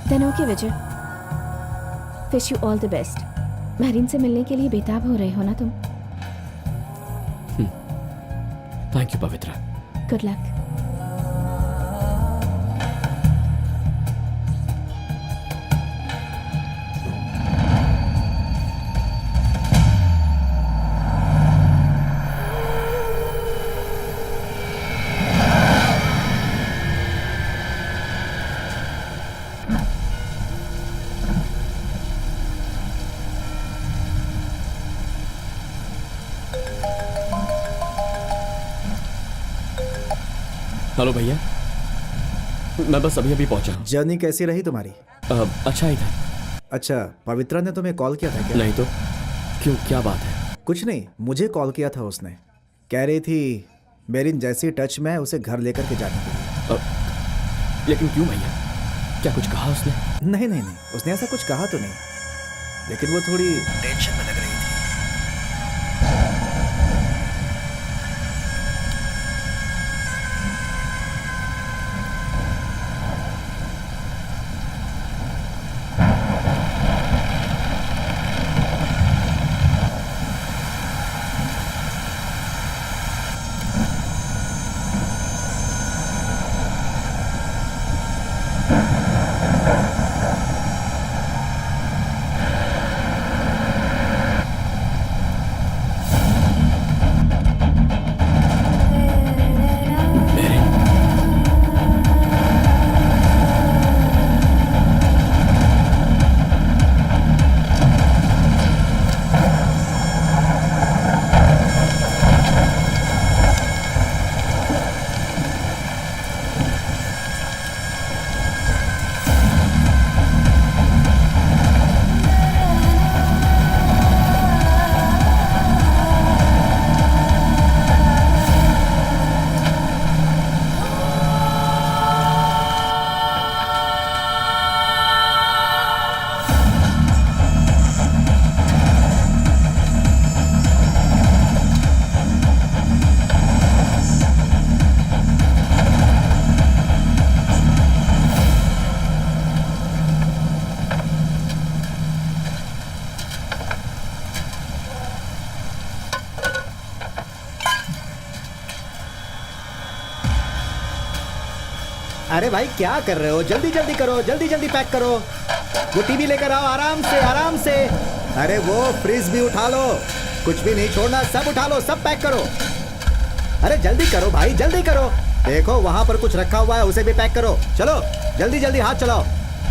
Then okay Vijay, wish you all the best. Mehreen से मिलने के लिए बेताब हो रहे हो ना तुम? Thank you Pavitra. Good luck. Hello भैया, मैं बस अभी अभी पहुंचा। जर्नी कैसी रही तुम्हारी? अच्छा ही था। अच्छा, पवित्रा ने तुम्हें कॉल किया था क्या? नहीं तो क्यों, क्या बात है? कुछ नहीं, मुझे कॉल किया था उसने। कह रही थी मेरिन जैसी टच में है उसे घर लेकर के जाने के लिए। लेकिन क्यों भैया, क्या कुछ कहा उसने? नहीं नहीं नहीं, उसने ऐसा कुछ कहा तो नहीं, लेकिन वो थोड़ी टेंशन में लग रही थी। अरे भाई क्या कर रहे हो? जल्दी जल्दी करो, जल्दी जल्दी पैक करो। वो टीवी लेकर आओ, आराम से आराम से। अरे वो फ्रिज भी उठा लो, कुछ भी नहीं छोड़ना, सब उठा लो, सब पैक करो। अरे जल्दी करो भाई, जल्दी करो। देखो वहां पर कुछ रखा हुआ है, उसे भी पैक करो। चलो जल्दी जल्दी हाथ चलाओ।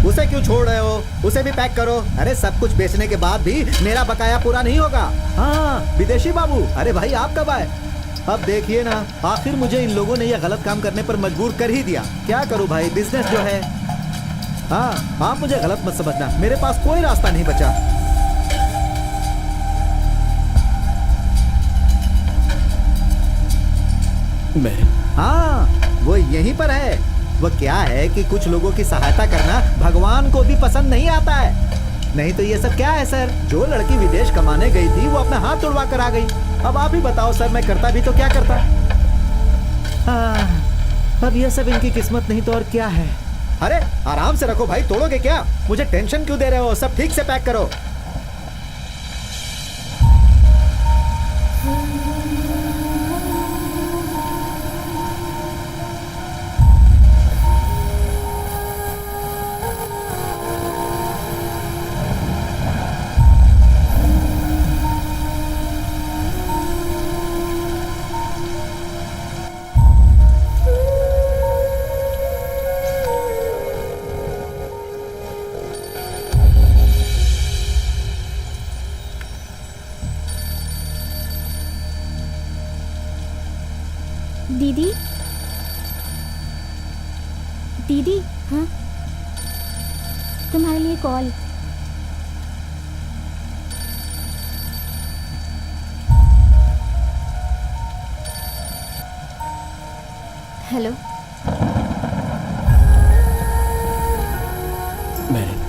उसे क्यों छोड़ रहे हो? उसे भी पैक करो। अरे सब कुछ बेचने के बाद भी मेरा बकाया पूरा नहीं होगा। हाँ विदेशी बाबू, अरे भाई आप कब आए? अब देखिए ना, आखिर मुझे इन लोगों ने यह गलत काम करने पर मजबूर कर ही दिया। क्या करूं भाई, बिजनेस जो है। हाँ आप मुझे गलत मत समझना, मेरे पास कोई रास्ता नहीं बचा। मैं हाँ वो यहीं पर है। वो क्या है कि कुछ लोगों की सहायता करना भगवान को भी पसंद नहीं आता है। नहीं तो ये सब क्या है सर? जो लड़की विदेश कमाने गई थी वो अपना हाथ तोड़वा कर आ गई। अब आप ही बताओ सर, मैं करता भी तो क्या करता। अब ये सब इनकी किस्मत नहीं तो और क्या है। अरे आराम से रखो भाई, तोड़ोगे क्या? मुझे टेंशन क्यों दे रहे हो? सब ठीक से पैक करो। दीदी, दीदी, हाँ तुम्हारे लिए कॉल। हेलो। मैंने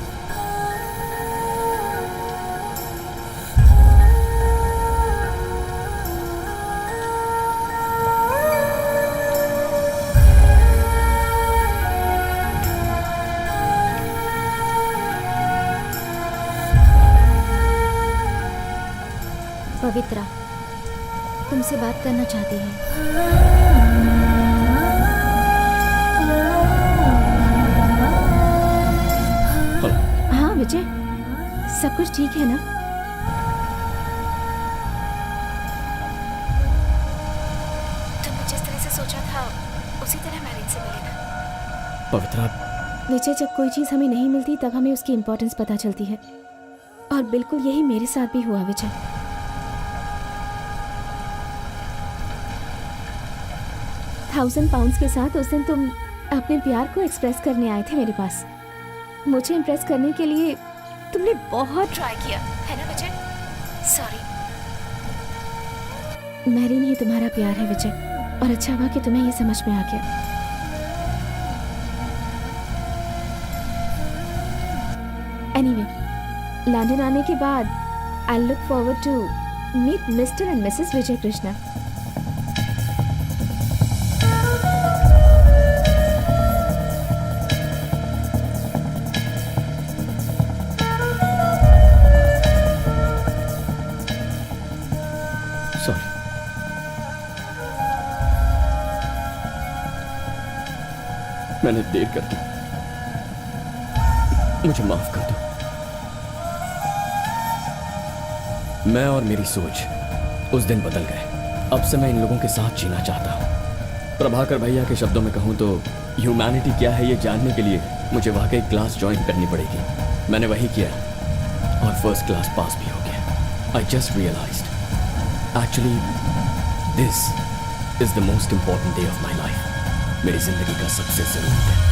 पवित्रा तुमसे बात करना चाहती है। हाँ विजय, सब कुछ ठीक है ना? तुमने जिस तरह से सोचा था उसी तरह मैरिज से मिले ना। पवित्रा, विजय, जब कोई चीज़ हमें नहीं मिलती तब हमें उसकी इम्पोर्टेंस पता चलती है, और बिल्कुल यही मेरे साथ भी हुआ विजय। £1000 के साथ उस दिन तुम अपने प्यार को एक्सप्रेस करने आए थे मेरे पास। मुझे इम्प्रेस करने के लिए तुमने बहुत ट्राई किया है ना विजय? सॉरी। मैरीन ही तुम्हारा प्यार है विजय, और अच्छा हुआ कि तुम्हें ये समझ में आ गया। एनीवे, लंदन आने के बाद I look forward to meet Mister and Mrs Vijay Krishna. Sorry. मैंने देर कर दी, मुझे माफ कर दो। मैं और मेरी सोच उस दिन बदल गए। अब से मैं इन लोगों के साथ जीना चाहता हूं। प्रभाकर भैया के शब्दों में कहूं तो ह्यूमैनिटी क्या है ये जानने के लिए मुझे वाकई क्लास ज्वाइन करनी पड़ेगी। मैंने वही किया और फर्स्ट क्लास पास भी हो गया। I just realized actually this is the most important day of my life. मेरी जिंदगी का सबसे जरूरी दिन।